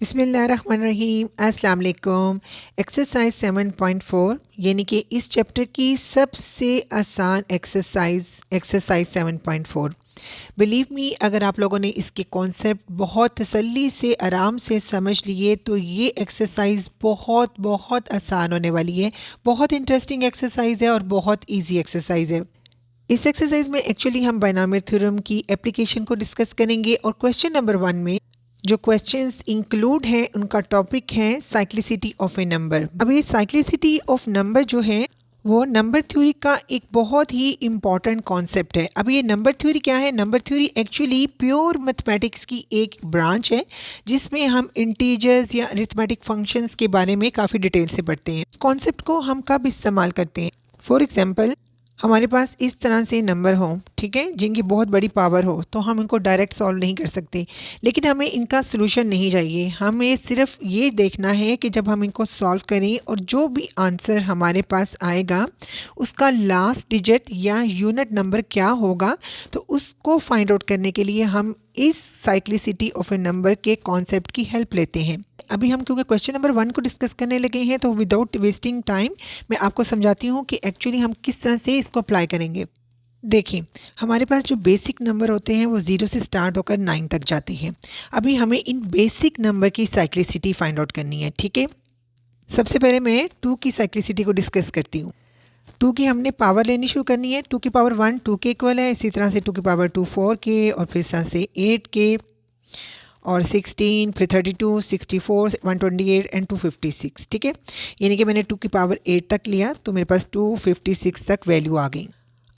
बिस्मिल्लाहिर्रहमानिर्रहीम। अस्सलाम वालेकुम। एक्सरसाइज 7.4 यानी कि इस चैप्टर की सबसे आसान एक्सरसाइज 7.4। बिलीव मी, अगर आप लोगों ने इसके कॉन्सेप्ट बहुत तसल्ली से आराम से समझ लिए तो ये एक्सरसाइज बहुत बहुत आसान होने वाली है। बहुत इंटरेस्टिंग एक्सरसाइज है और बहुत ईजी एक्सरसाइज है। इस एक्सरसाइज में एक्चुअली हम बायनॉमियल थ्योरम की एप्लीकेशन को डिस्कस करेंगे और क्वेश्चन नंबर 1 में जो क्वेश्चंस इंक्लूड हैं उनका टॉपिक है साइक्लिसिटी ऑफ ए नंबर। अब ये साइक्लिसिटी ऑफ नंबर जो है वो नंबर थ्योरी का एक बहुत ही इम्पॉर्टेंट कॉन्सेप्ट है। अब ये नंबर थ्योरी क्या है? Number theory actually pure mathematics की एक ब्रांच है जिसमें हम इंटीजर्स या अरिथमेटिक फंक्शंस के बारे में काफ़ी डिटेल से पढ़ते हैं। इस कॉन्सेप्ट को हम कब इस्तेमाल करते हैं? फॉर एग्जाम्पल, हमारे पास इस तरह से नंबर हो, ठीक है, जिनकी बहुत बड़ी पावर हो, तो हम इनको डायरेक्ट सॉल्व नहीं कर सकते, लेकिन हमें इनका सोल्यूशन नहीं चाहिए। हमें सिर्फ ये देखना है कि जब हम इनको सॉल्व करें और जो भी आंसर हमारे पास आएगा उसका लास्ट डिजिट या यूनिट नंबर क्या होगा, तो उसको फाइंड आउट करने के लिए हम इस साइक्लिसिटी ऑफ ए नंबर के कॉन्सेप्ट की हेल्प लेते हैं। अभी हम क्योंकि क्वेश्चन नंबर 1 को डिस्कस करने लगे हैं तो विदाउट वेस्टिंग टाइम मैं आपको समझाती हूँ कि एक्चुअली हम किस तरह से इसको अप्लाई करेंगे। देखिए, हमारे पास जो बेसिक नंबर होते हैं वो 0 से स्टार्ट होकर 9 तक जाते हैं। अभी हमें इन बेसिक नंबर की साइक्लिसिटी फाइंड आउट करनी है, ठीक है। सबसे पहले मैं 2 की साइक्लिसिटी को डिस्कस करती हूँ। 2 की हमने पावर लेनी शुरू करनी है। 2 की पावर 1 2 के इक्वल है, इसी तरह से 2 की पावर 2 4 के, और फिर इस तरह से 8 के, और 16, फिर 32, 64, 128 एंड 256, ठीक है। यानी कि मैंने 2 की पावर 8 तक लिया तो मेरे पास 256 तक वैल्यू आ गई।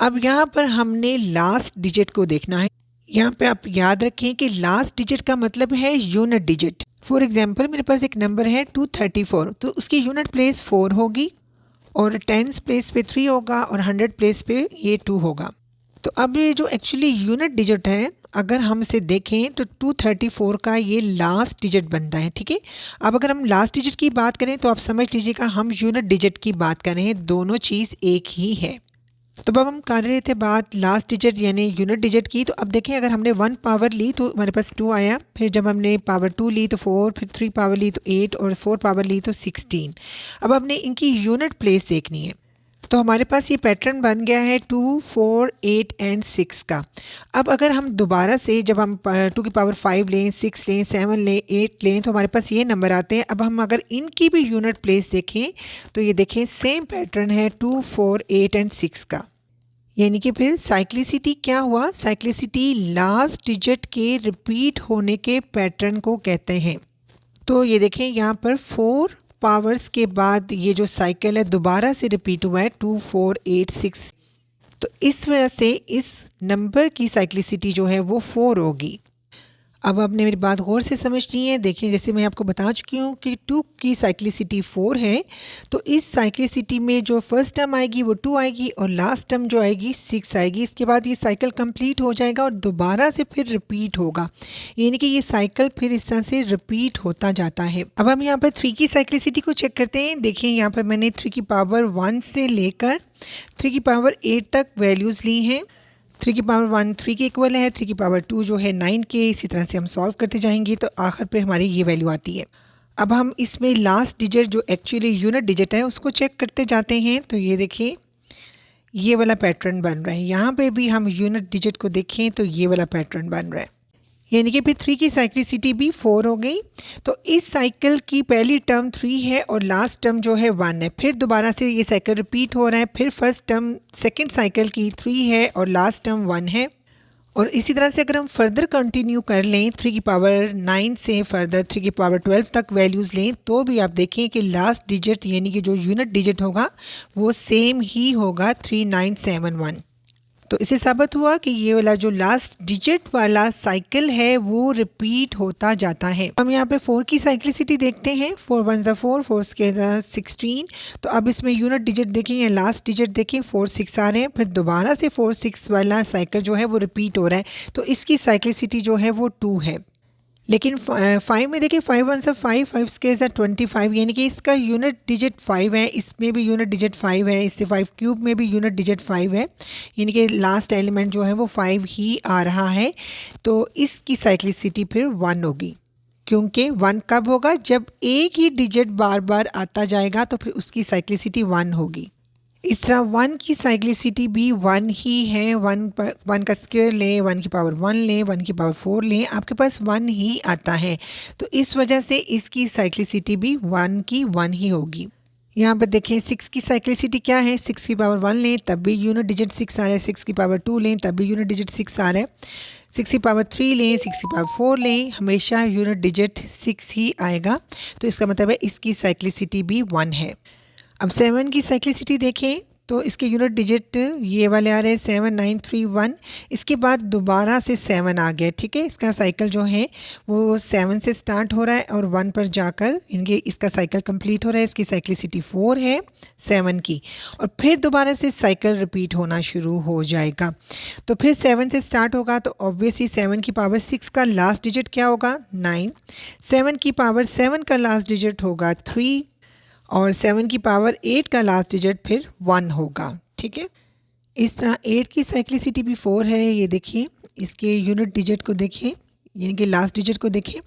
अब यहाँ पर हमने लास्ट डिजिट को देखना है। यहाँ पे आप याद रखें कि लास्ट डिजिट का मतलब है यूनिट डिजिट। फॉर एग्जांपल, मेरे पास एक नंबर है 234, तो उसकी यूनिट प्लेस 4 होगी और टेंस प्लेस पे 3 होगा और 100 प्लेस पे ये 2 होगा। तो अब ये जो एक्चुअली यूनिट डिजिट है, अगर हम इसे देखें तो 234 का ये लास्ट डिजिट बनता है, ठीक है। अब अगर हम लास्ट डिजिट की बात करें तो आप समझ लीजिएगा हम यूनिट डिजिट की बात कर रहे हैं, दोनों चीज़ एक ही है। तो अब हम कर रहे थे बात लास्ट डिजिट यानी यूनिट डिजिट की। तो अब देखें, अगर हमने 1 पावर ली तो हमारे पास 2 आया, फिर जब हमने पावर 2 ली तो 4, फिर 3 पावर ली तो 8 और 4 पावर ली तो 16। अब हमने इनकी यूनिट प्लेस देखनी है, तो हमारे पास ये पैटर्न बन गया है 2, 4, 8 एंड 6 का। अब अगर हम दोबारा से जब हम 2 की पावर 5 लें, 6 लें, 7 लें, 8 लें, तो हमारे पास ये नंबर आते हैं। अब हम अगर इनकी भी यूनिट प्लेस देखें तो ये देखें सेम पैटर्न है 2, 4, 8 एंड 6 का। यानी कि फिर साइक्लिसिटी क्या हुआ? साइक्लिसिटी लास्ट डिजिट के रिपीट होने के पैटर्न को कहते हैं। तो ये देखें, यहाँ पर 4 पावर्स के बाद ये जो साइकिल है दोबारा से रिपीट हुआ है 2, 4, 8, 6। तो इस वजह से इस नंबर की साइक्लिसिटी जो है वो 4 होगी। अब आपने मेरी बात गौर से समझनी है। देखिए, जैसे मैं आपको बता चुकी हूँ कि 2 की साइक्लिसिटी 4 है, तो इस साइक्लिसिटी में जो फर्स्ट टर्म आएगी वो 2 आएगी और लास्ट टर्म जो आएगी 6 आएगी। इसके बाद ये साइकिल कंप्लीट हो जाएगा और दोबारा से फिर रिपीट होगा, यानी कि ये साइकिल फिर इस तरह से रिपीट होता जाता है। अब हम यहाँ पर 3 की साइक्लिसिटी को चेक करते हैं। देखिए, यहाँ पर मैंने 3 की पावर 1 से लेकर 3 की पावर 8 तक वैल्यूज़ ली हैं। 3 की पावर 1 3 के इक्वल है, 3 की पावर 2 जो है 9 के। इसी तरह से हम सॉल्व करते जाएंगे तो आखिर पे हमारी ये वैल्यू आती है। अब हम इसमें लास्ट डिजिट जो एक्चुअली यूनिट डिजिट है उसको चेक करते जाते हैं। तो ये देखिए, ये वाला पैटर्न बन रहा है। यहाँ पे भी हम यूनिट डिजिट को देखें तो ये वाला पैटर्न बन रहा है, यानी कि फिर 3 की साइक्लिसिटी भी 4 हो गई। तो इस साइकिल की पहली टर्म 3 है और लास्ट टर्म जो है 1 है। फिर दोबारा से ये साइकिल रिपीट हो रहा है। फिर फर्स्ट टर्म सेकंड साइकिल की 3 है और लास्ट टर्म 1 है। और इसी तरह से अगर हम फर्दर कंटिन्यू कर लें 3 की पावर 9 से फर्दर 3 की पावर 12 तक वैल्यूज़ लें तो भी आप देखें कि लास्ट डिजिट यानी कि जो यूनिट डिजिट होगा वो सेम ही होगा 3971। तो इससे साबित हुआ कि ये वाला जो लास्ट डिजिट वाला साइकिल है वो रिपीट होता जाता है। हम यहाँ पे 4 की साइक्लिसिटी देखते हैं। 4 1 ज़ा 4, 4 के 16। तो अब इसमें यूनिट डिजिट देखें या लास्ट डिजिट देखें, 4 6 आ रहे हैं, फिर दोबारा से 4 6 वाला साइकिल जो है वो रिपीट हो रहा है। तो इसकी साइक्लिसिटी जो है वो 2 है। लेकिन 5 में देखिए, 5 1 सा 5, 5 के 25, यानी कि इसका यूनिट डिजिट 5 है, इसमें भी यूनिट डिजिट 5 है, इससे 5 क्यूब में भी यूनिट डिजिट 5 है, यानी कि लास्ट एलिमेंट जो है वो 5 ही आ रहा है। तो इसकी साइक्लिसिटी फिर 1 होगी। क्योंकि 1 कब होगा, जब एक ही डिजिट बार बार आता जाएगा तो फिर उसकी साइक्लिसिटी 1 होगी। इस तरह 1 की साइक्लिसिटी भी 1 ही है। 1 का स्क्वायर लें, 1 की पावर 1 लें, 1 की पावर 4 लें, आपके पास 1 ही आता है। तो इस वजह से इसकी साइक्लिसिटी भी 1 की 1 ही होगी। यहाँ पर देखें 6 की साइक्लिसिटी क्या है, 6 की पावर 1 लें तब भी यूनिट डिजिट 6 आ रहा है, 6 की पावर 2 लें तब भी यूनिट डिजिट 6 आ रहा है, 6 की पावर 3 लें, 6 की पावर 4 लें, हमेशा यूनिट डिजिट 6 ही आएगा। तो इसका मतलब है इसकी साइक्लिसिटी भी 1 है। अब 7 की साइक्लिसिटी देखें तो इसके यूनिट डिजिट ये वाले आ रहे हैं 7 9 3 1। इसके बाद दोबारा से 7 आ गया, ठीक है। इसका साइकिल जो है वो 7 से स्टार्ट हो रहा है और 1 पर जाकर इनके इसका साइकिल कंप्लीट हो रहा है। इसकी साइक्लिसिटी 4 है 7 की, और फिर दोबारा से साइकिल रिपीट होना शुरू हो जाएगा। तो फिर 7 से स्टार्ट होगा तो ऑब्वियसली 7 की पावर 6 का लास्ट डिजिट क्या होगा, 9। 7 की पावर 7 का लास्ट डिजिट होगा 3, और 7 की पावर 8 का लास्ट डिजिट फिर 1 होगा, ठीक है। इस तरह 8 की साइक्लिसिटी भी 4 है। ये देखिए इसके यूनिट डिजिट को देखिए, यानी कि लास्ट डिजिट को देखिए,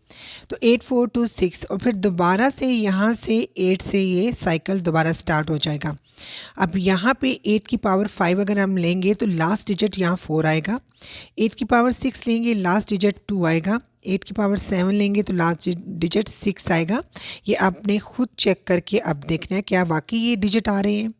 तो 8 4 2 6, और फिर दोबारा से यहाँ से 8 से ये साइकिल दोबारा स्टार्ट हो जाएगा। अब यहाँ पे 8 की पावर 5 अगर हम लेंगे तो लास्ट डिजिट यहाँ 4 आएगा। 8 की पावर 6 लेंगे, लास्ट डिजिट 2 आएगा। 8 की पावर 7 लेंगे तो लास्ट डिजिट 6 आएगा। ये आपने खुद चेक करके अब देखना है क्या वाकई ये डिजिट आ रहे हैं।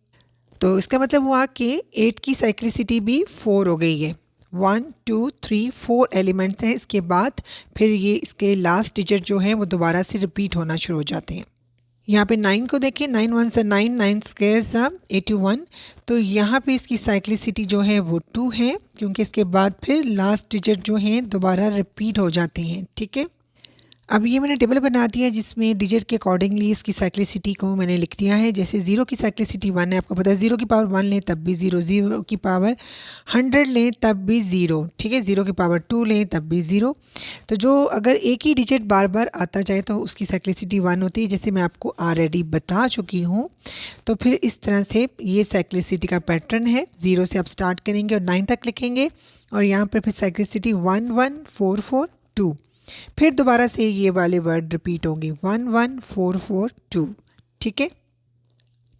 तो इसका मतलब हुआ कि 8 की साइक्लिसिटी भी 4 हो गई है। 1 2 3 4 एलिमेंट्स हैं, इसके बाद फिर ये इसके लास्ट डिजिट जो है वो दोबारा से रिपीट होना शुरू हो जाते हैं। यहाँ पे 9 को देखें, 9 1 से 9, 9 स्क्वायर सा 81। तो यहाँ पे इसकी साइक्लिसिटी जो है वो 2 है, क्योंकि इसके बाद फिर लास्ट डिजिट जो हैं दोबारा रिपीट हो जाते हैं, ठीक है। अब ये मैंने टेबल बना दिया है जिसमें डिजिट के अकॉर्डिंगली उसकी साइक्लिसिटी को मैंने लिख दिया है। जैसे 0 की साइक्लिसिटी 1 है, आपको पता है 0 की पावर 1 लें तब भी 0, 0 की पावर 100 लें तब भी 0, ठीक है। 0 की पावर 2 लें तब भी 0। तो जो अगर एक ही डिजिट बार बार आता जाए तो उसकी साइक्लिसिटी 1 होती है, जैसे मैं आपको ऑलरेडी बता चुकी हूँ। तो फिर इस तरह से ये साइक्लिसिटी का पैटर्न है। 0 से आप स्टार्ट करेंगे और 9 तक लिखेंगे, और यहाँ पर फिर साइक्लिसिटी 1 1 4 4 2, फिर दोबारा से ये वाले वर्ड रिपीट होंगे 1 1 4 4 2, ठीक है।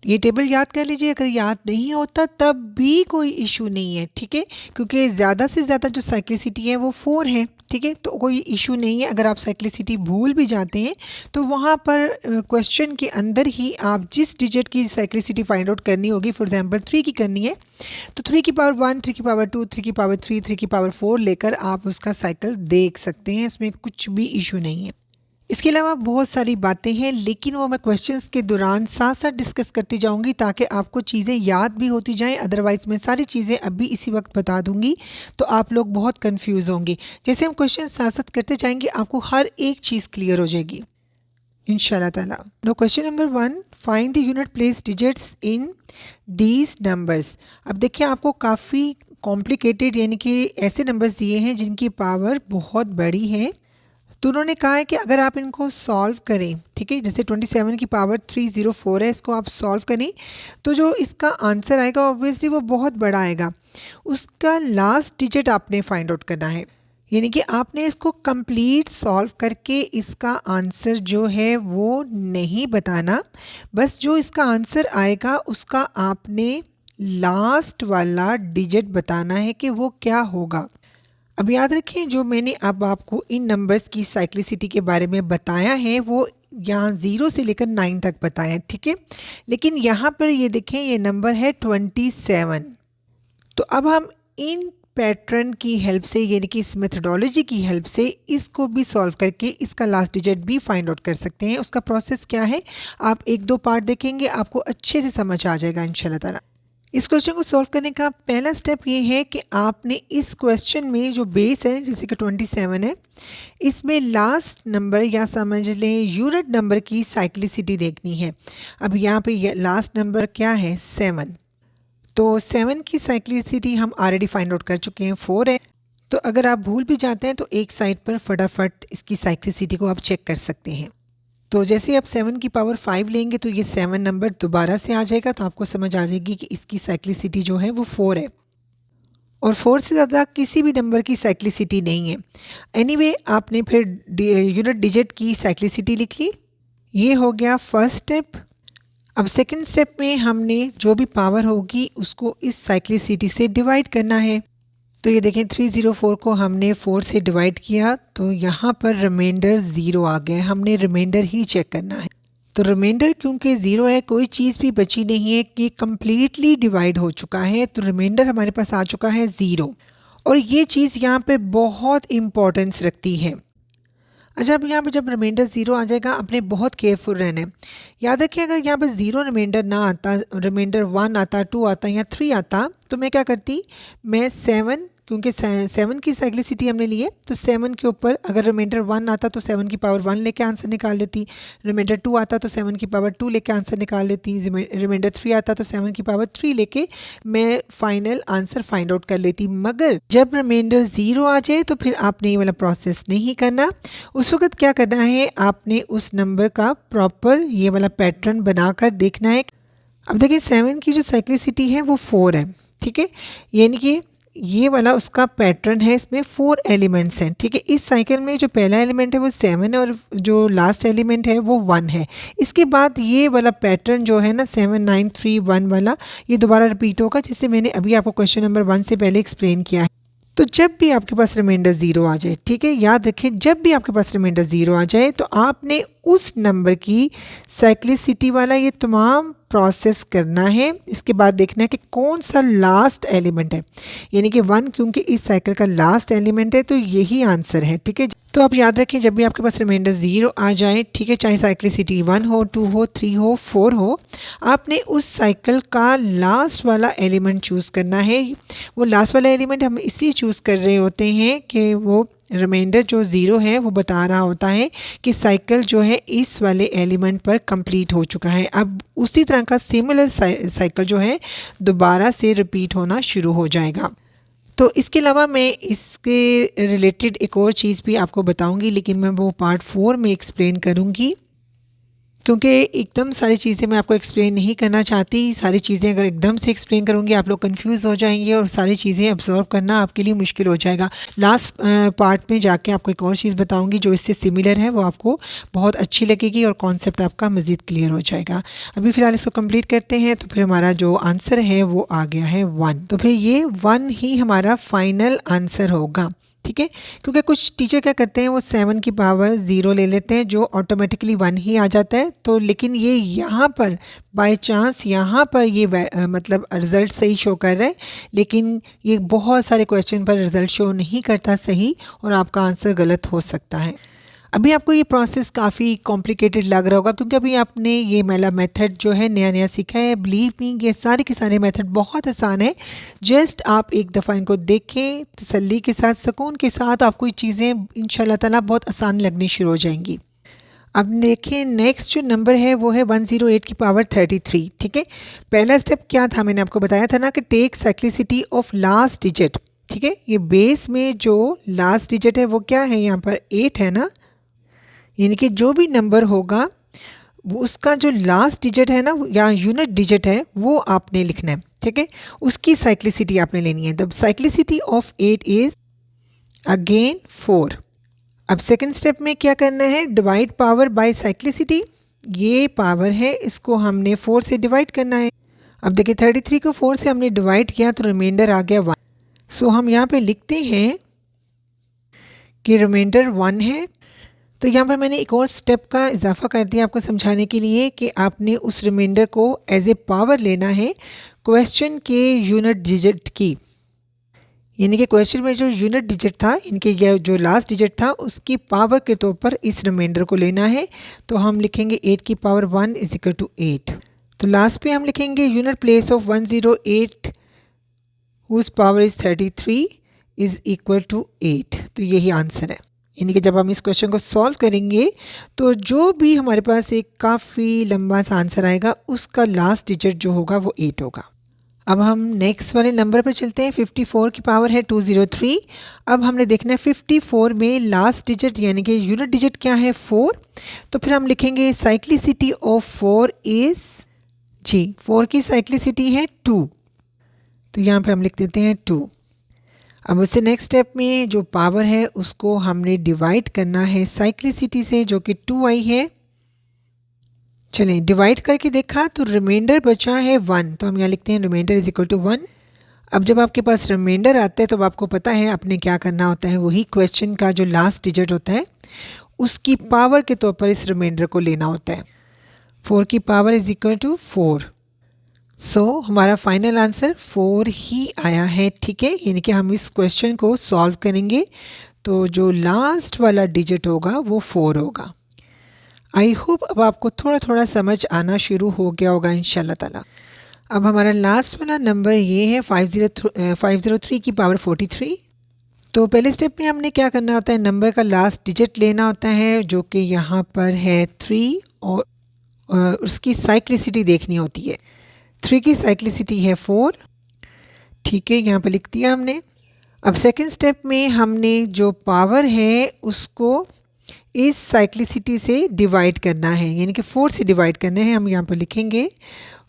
ये टेबल याद कर लीजिए, अगर याद नहीं होता तब भी कोई इशू नहीं है, ठीक है, क्योंकि ज़्यादा से ज़्यादा जो साइक्लिसिटी है वो 4 है, ठीक है। तो कोई इशू नहीं है। अगर आप साइक्लिसिटी भूल भी जाते हैं तो वहाँ पर क्वेश्चन के अंदर ही आप जिस डिजिट की साइक्लिसिटी फाइंड आउट करनी होगी, फॉर एग्जांपल 3 की करनी है तो 3 की पावर 1, 3 की पावर 2, 3 की पावर 3, 3 की पावर 4 लेकर आप उसका साइकिल देख सकते हैं। इसमें कुछ भी इशू नहीं है। इसके अलावा बहुत सारी बातें हैं, लेकिन वो मैं क्वेश्चंस के दौरान साथ साथ डिस्कस करती जाऊंगी ताकि आपको चीज़ें याद भी होती जाएं। अदरवाइज़ मैं सारी चीज़ें अभी इसी वक्त बता दूंगी तो आप लोग बहुत कंफ्यूज होंगे। जैसे हम क्वेश्चन साथ साथ करते जाएंगे आपको हर एक चीज़ क्लियर हो जाएगी इंशाल्लाह ताला। No question number 1, find the unit place digits in these numbers. अब देखिए आपको काफ़ी कॉम्प्लिकेटेड यानी कि ऐसे नंबर्स दिए हैं जिनकी पावर बहुत बड़ी है। तो उन्होंने कहा है कि अगर आप इनको सॉल्व करें, ठीक है, जैसे 27 की पावर 304 है, इसको आप सॉल्व करें तो जो इसका आंसर आएगा ऑब्वियसली वो बहुत बड़ा आएगा। उसका लास्ट डिजिट आपने फाइंड आउट करना है, यानी कि आपने इसको कंप्लीट सॉल्व करके इसका आंसर जो है वो नहीं बताना। बस जो इसका आंसर आएगा उसका आपने लास्ट वाला डिजिट बताना है कि वो क्या होगा। अब याद रखें जो मैंने अब आपको इन नंबर्स की साइक्लिसिटी के बारे में बताया है वो यहाँ 0 से लेकर 9 तक बताया है, ठीक है। लेकिन यहाँ पर ये देखें ये नंबर है 27। तो अब हम इन पैटर्न की हेल्प से यानी कि इस मेथडोलॉजी की हेल्प से इसको भी सॉल्व करके इसका लास्ट डिजिट भी फाइंड आउट कर सकते हैं। उसका प्रोसेस क्या है आप 1-2 पार्ट देखेंगे आपको अच्छे से समझ आ जाएगा इंशाल्लाह ताला। इस क्वेश्चन को सॉल्व करने का पहला स्टेप ये है कि आपने इस क्वेश्चन में जो बेस है जैसे कि 27 है, इसमें लास्ट नंबर या समझ लें यूनिट नंबर की साइक्लिसिटी देखनी है। अब यहाँ पे लास्ट नंबर क्या है 7, तो 7 की साइक्लिसिटी हम ऑलरेडी फाइंड आउट कर चुके हैं 4 है। तो अगर आप भूल भी जाते हैं तो एक साइड पर फटाफट इसकी साइक्लिसिटी को आप चेक कर सकते हैं। तो जैसे आप 7 की पावर 5 लेंगे तो ये 7 नंबर दोबारा से आ जाएगा, तो आपको समझ आ जाएगी कि इसकी साइक्लिसिटी जो है वो 4 है। और 4 से ज़्यादा किसी भी नंबर की साइक्लिसिटी नहीं है। एनीवे आपने फिर यूनिट डिजिट की साइक्लिसिटी लिख ली। ये हो गया फर्स्ट स्टेप। अब सेकंड स्टेप में हमने जो भी पावर होगी उसको इस साइक्लिसिटी से डिवाइड करना है। तो ये देखें 304 को हमने 4 से डिवाइड किया तो यहाँ पर रिमाइंडर 0 आ गया। हमने रिमाइंडर ही चेक करना है। तो रिमाइंडर क्योंकि 0 है, कोई चीज़ भी बची नहीं है, कि कम्प्लीटली डिवाइड हो चुका है, तो रिमाइंडर हमारे पास आ चुका है 0। और ये चीज़ यहाँ पे बहुत इम्पोर्टेंस रखती है। अच्छा, अब यहाँ पे जब रिमाइंडर 0 आ जाएगा, आपने बहुत केयरफुल रहना है। याद रखिए, अगर यहाँ पे 0 रिमाइंडर ना आता, रिमाइंडर 1 आता, 2 आता या 3 आता, तो मैं क्या करती, मैं 7, क्योंकि 7 की साइक्लिसिटी हमने ली है, तो 7 के ऊपर अगर रिमाइंडर 1 आता तो 7 की पावर 1 लेके आंसर निकाल देती, रिमाइंडर 2 आता तो 7 की पावर 2 लेके आंसर निकाल देती, रिमाइंडर 3 आता तो 7 की पावर 3 लेके मैं फाइनल आंसर फाइंड आउट कर लेती। मगर जब रिमाइंडर 0 आ जाए तो फिर आपने ये वाला प्रोसेस नहीं करना। उस वक्त क्या करना है, आपने उस नंबर का प्रॉपर ये वाला पैटर्न बनाकर देखना है। अब देखिए 7 की जो साइक्लिसिटी है वो 4 है, ठीक है, यानी कि ये वाला उसका पैटर्न है, इसमें 4 एलिमेंट्स हैं, ठीक है। इस साइकिल में जो पहला एलिमेंट है वो 7 है और जो लास्ट एलिमेंट है वो 1 है। इसके बाद ये वाला पैटर्न जो है ना 7 9 3 1 वाला, ये दोबारा रिपीट होगा, जिससे मैंने अभी आपको क्वेश्चन नंबर 1 से पहले एक्सप्लेन किया है। तो जब भी आपके पास रिमाइंडर 0 आ जाए, ठीक है, याद रखें, जब भी आपके पास रिमाइंडर 0 आ जाए तो आपने उस नंबर की साइक्लिसिटी वाला ये तमाम प्रोसेस करना है। इसके बाद देखना है कि कौन सा लास्ट एलिमेंट है, यानी कि 1 क्योंकि इस साइकिल का लास्ट एलिमेंट है, तो यही आंसर है, ठीक है। तो आप याद रखें, जब भी आपके पास रिमाइंडर 0 आ जाए, ठीक है, चाहे साइक्लिसिटी 1 हो, 2 हो, 3 हो, 4 हो, आपने उस साइकिल का लास्ट वाला एलिमेंट चूज़ करना है। वो लास्ट वाला एलिमेंट हम इसलिए चूज़ कर रहे होते हैं कि वो रिमाइंडर जो 0 है वो बता रहा होता है कि साइकिल जो है इस वाले एलिमेंट पर कंप्लीट हो चुका है। अब उसी तरह का सिमिलर साइकिल जो है दोबारा से रिपीट होना शुरू हो जाएगा। तो इसके अलावा मैं इसके रिलेटेड एक और चीज़ भी आपको बताऊंगी, लेकिन मैं वो पार्ट 4 में एक्सप्लेन करूंगी, क्योंकि एकदम सारी चीज़ें मैं आपको एक्सप्लेन नहीं करना चाहती। सारी चीज़ें अगर एकदम से एक्सप्लेन करूँगी आप लोग कंफ्यूज हो जाएंगे और सारी चीज़ें अब्जॉर्व करना आपके लिए मुश्किल हो जाएगा। लास्ट पार्ट में जाके आपको एक और चीज़ बताऊँगी जो इससे सिमिलर है, वो आपको बहुत अच्छी लगेगी और कॉन्सेप्ट आपका मज़ीद क्लियर हो जाएगा। अभी फ़िलहाल इसको कम्प्लीट करते हैं। तो फिर हमारा जो आंसर है वो आ गया है 1। तो फिर ये 1 ही हमारा फाइनल आंसर होगा, ठीक है। क्योंकि कुछ टीचर क्या करते हैं, वो 7 की पावर 0 ले लेते हैं जो ऑटोमेटिकली 1 ही आ जाता है। तो लेकिन ये यहाँ पर बाय चांस यहाँ पर ये मतलब रिज़ल्ट सही शो कर रहा है, लेकिन ये बहुत सारे क्वेश्चन पर रिज़ल्ट शो नहीं करता सही और आपका आंसर गलत हो सकता है। अभी आपको ये प्रोसेस काफ़ी कॉम्प्लिकेटेड लग रहा होगा, क्योंकि अभी आपने ये वाला मेथड जो है नया नया सीखा है। बिलीव मी, ये सारे के सारे मेथड बहुत आसान है। जस्ट आप एक दफ़ा इनको देखें तसल्ली के साथ, सुकून के साथ, आपको ये चीज़ें इंशाल्लाह ताला बहुत आसान लगनी शुरू हो जाएंगी। अब देखें नेक्स्ट जो नंबर है वो है 108 की पावर 33, ठीक है। पहला स्टेप क्या था, मैंने आपको बताया था ना कि take cyclicity of last digit, ठीक है। ये बेस में जो लास्ट डिजिट है वो क्या है, यहाँ पर 8 है ना, यानी कि जो भी नंबर होगा वो उसका जो लास्ट डिजिट है ना या यूनिट डिजिट है वो आपने लिखना है, ठीक है। उसकी साइक्लिसिटी आपने लेनी है। The cyclicity of 8 is again 4। अब सेकंड स्टेप में क्या करना है, डिवाइड पावर बाय साइक्लिसिटी। ये पावर है, इसको हमने 4 से डिवाइड करना है। अब देखिए 33 को 4 से हमने डिवाइड किया तो रिमाइंडर आ गया 1। सो हम यहाँ पे लिखते हैं कि रिमाइंडर 1 है। तो यहाँ पर मैंने एक और स्टेप का इजाफा कर दिया आपको समझाने के लिए कि आपने उस रिमाइंडर को एज ए पावर लेना है क्वेश्चन के यूनिट डिजिट की, यानी कि क्वेश्चन में जो यूनिट डिजिट था, इनके यह जो लास्ट डिजिट था उसकी पावर के तौर पर इस रिमाइंडर को लेना है। तो हम लिखेंगे 8 की पावर 1 इज इक्वल टू 8। तो लास्ट पे हम लिखेंगे unit place of 108 whose power is 33 is equal to 8। तो यही आंसर है। यानी कि जब हम इस क्वेश्चन को सॉल्व करेंगे तो जो भी हमारे पास एक काफ़ी लंबा सा आंसर आएगा उसका लास्ट डिजिट जो होगा वो 8 होगा। अब हम नेक्स्ट वाले नंबर पर चलते हैं। 54 की पावर है 203। अब हमने देखना है 54 में लास्ट डिजिट यानी कि यूनिट डिजिट क्या है 4। तो फिर हम लिखेंगे साइक्लिसिटी ऑफ 4 इज जी 4 की साइक्लिसिटी है 2। तो यहाँ पे हम लिख देते हैं 2। अब उससे नेक्स्ट स्टेप में जो पावर है उसको हमने डिवाइड करना है साइक्लिसिटी से, जो कि 2i है। चलें, डिवाइड करके देखा तो रिमाइंडर बचा है 1, तो हम यहाँ लिखते हैं रिमाइंडर इज इक्वल टू 1। अब जब आपके पास रिमाइंडर आता है तो आपको पता है आपने क्या करना होता है, वही क्वेश्चन का जो लास्ट डिजिट होता है उसकी पावर के तौर पर इस रिमाइंडर को लेना होता है। 4 की पावर इज इक्वल टू 4। सो हमारा फाइनल आंसर 4 ही आया है, ठीक है। यानी कि हम इस क्वेश्चन को सॉल्व करेंगे तो जो लास्ट वाला डिजिट होगा वो 4 होगा। आई होप अब आपको थोड़ा थोड़ा समझ आना शुरू हो गया होगा इंशाल्लाह ताला। अब हमारा लास्ट वाला नंबर ये है 503 की पावर 43। तो पहले स्टेप में हमने क्या करना होता है, नंबर का लास्ट डिजिट लेना होता है जो कि यहाँ पर है 3, और उसकी साइक्लिसिटी देखनी होती है। 3 की साइक्लिसिटी है 4, ठीक है, यहाँ पर लिख दिया हमने। अब सेकंड स्टेप में हमने जो पावर है उसको इस साइक्लिसिटी से डिवाइड करना है, यानी कि 4 से डिवाइड करना है। हम यहाँ पर लिखेंगे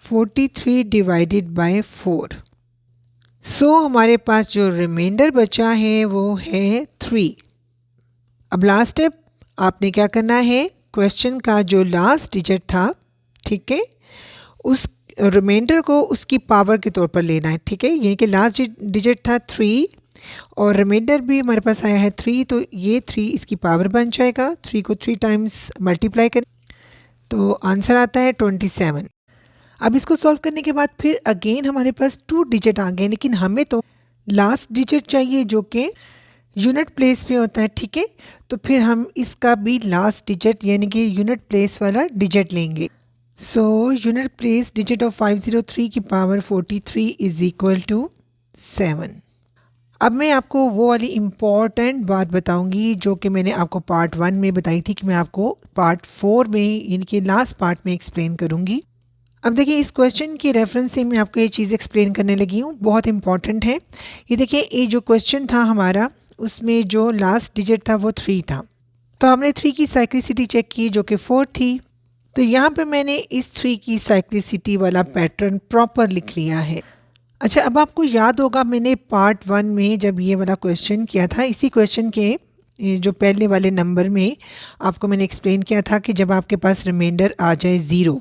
43 डिवाइडेड बाय 4। सो हमारे पास जो रिमाइंडर बचा है वो है 3। अब लास्ट स्टेप आपने क्या करना है, क्वेश्चन का जो लास्ट डिजिट था, ठीक है, उस रिमाइंडर को उसकी पावर के तौर पर लेना है, ठीक है। यानी कि लास्ट डिजिट था 3 और रिमाइंडर भी हमारे पास आया है 3, तो ये 3 इसकी पावर बन जाएगा। 3 को 3 टाइम्स मल्टीप्लाई करें तो आंसर आता है 27। अब इसको सॉल्व करने के बाद फिर अगेन हमारे पास 2 डिजिट आ गए, लेकिन हमें तो लास्ट डिजिट चाहिए जो कि यूनिट प्लेस पे होता है, ठीक है। तो फिर हम इसका भी लास्ट डिजिट यानी कि यूनिट प्लेस वाला डिजिट लेंगे। So unit place digit of 503 की पावर 43 इज इक्वल टू 7। अब मैं आपको वो वाली इम्पॉर्टेंट बात बताऊंगी जो कि मैंने आपको पार्ट 1 में बताई थी कि मैं आपको पार्ट 4 में यानी कि लास्ट पार्ट में एक्सप्लेन करूंगी। अब देखिए, इस क्वेश्चन की रेफरेंस से मैं आपको ये चीज़ एक्सप्लेन करने लगी हूँ, बहुत इंपॉर्टेंट है ये। देखिए, ये जो क्वेश्चन था हमारा उसमें जो लास्ट डिजिट था वो 3 था, तो हमने 3 की साइक्लिसिटी चेक की जो कि 4 थी। तो यहाँ पे मैंने इस 3 की साइक्लिसिटी वाला पैटर्न प्रॉपर लिख लिया है। अच्छा, अब आपको याद होगा मैंने पार्ट 1 में जब ये वाला क्वेश्चन किया था, इसी क्वेश्चन के जो पहले वाले नंबर में आपको मैंने एक्सप्लेन किया था कि जब आपके पास रिमाइंडर आ जाए 0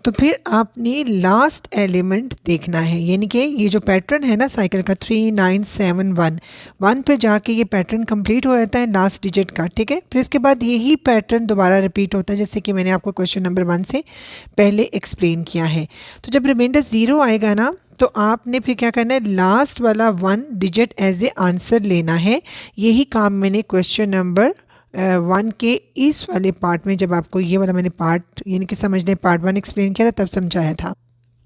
तो फिर आपने लास्ट एलिमेंट देखना है। यानी कि ये जो पैटर्न है ना साइकिल का 3 9 7 1 1 पे जाके ये पैटर्न कंप्लीट हो जाता है लास्ट डिजिट का, ठीक है। फिर इसके बाद यही पैटर्न दोबारा रिपीट होता है, जैसे कि मैंने आपको क्वेश्चन नंबर 1 से पहले एक्सप्लेन किया है। तो जब रिमाइंडर 0 आएगा ना तो आपने फिर क्या करना है, लास्ट वाला 1 डिजिट एज ए आंसर लेना है। यही काम मैंने क्वेश्चन नंबर 1 के इस वाले पार्ट में, जब आपको ये वाला मैंने पार्ट यानी कि समझने पार्ट 1 एक्सप्लेन किया था तब समझाया था।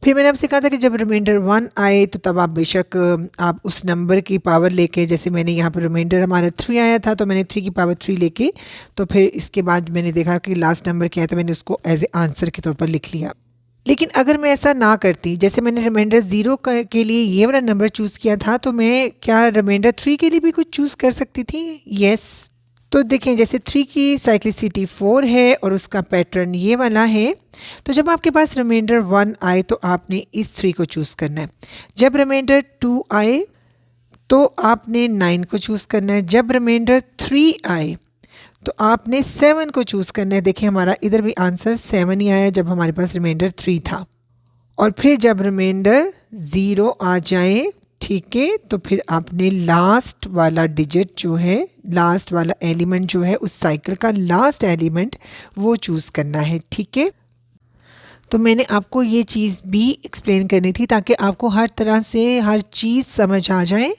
फिर मैंने आपसे कहा था कि जब रिमाइंडर 1 आए तो तब आप बेशक आप उस नंबर की पावर लेके, जैसे मैंने यहाँ पर रिमाइंडर हमारा 3 आया था तो मैंने 3 की पावर 3 लेके, तो फिर इसके बाद मैंने देखा कि लास्ट नंबर क्या है तो मैंने उसको एज ए आंसर के तौर पर लिख लिया। लेकिन अगर मैं ऐसा ना करती, जैसे मैंने रिमाइंडर 0 के लिए ये वाला नंबर चूज़ किया था, तो मैं क्या रिमाइंडर 3 के लिए भी कुछ चूज़ कर सकती थी? यस। तो देखें, जैसे 3 की साइक्लिसिटी 4 है और उसका पैटर्न ये वाला है, तो जब आपके पास रिमाइंडर 1 आए तो आपने इस 3 को चूज़ करना है। जब रिमाइंडर 2 आए तो आपने 9 को चूज़ करना है। जब रिमाइंडर 3 आए तो आपने 7 को चूज़ करना है। देखिए, हमारा इधर भी आंसर 7 ही आया जब हमारे पास रिमाइंडर 3 था। और फिर जब रिमाइंडर 0 आ जाए, ठीक है, तो फिर आपने लास्ट वाला डिजिट जो है, लास्ट वाला एलिमेंट जो है, उस साइकिल का लास्ट एलिमेंट वो चूज़ करना है, ठीक है। तो मैंने आपको ये चीज़ भी एक्सप्लेन करनी थी ताकि आपको हर तरह से हर चीज़ समझ आ जाए।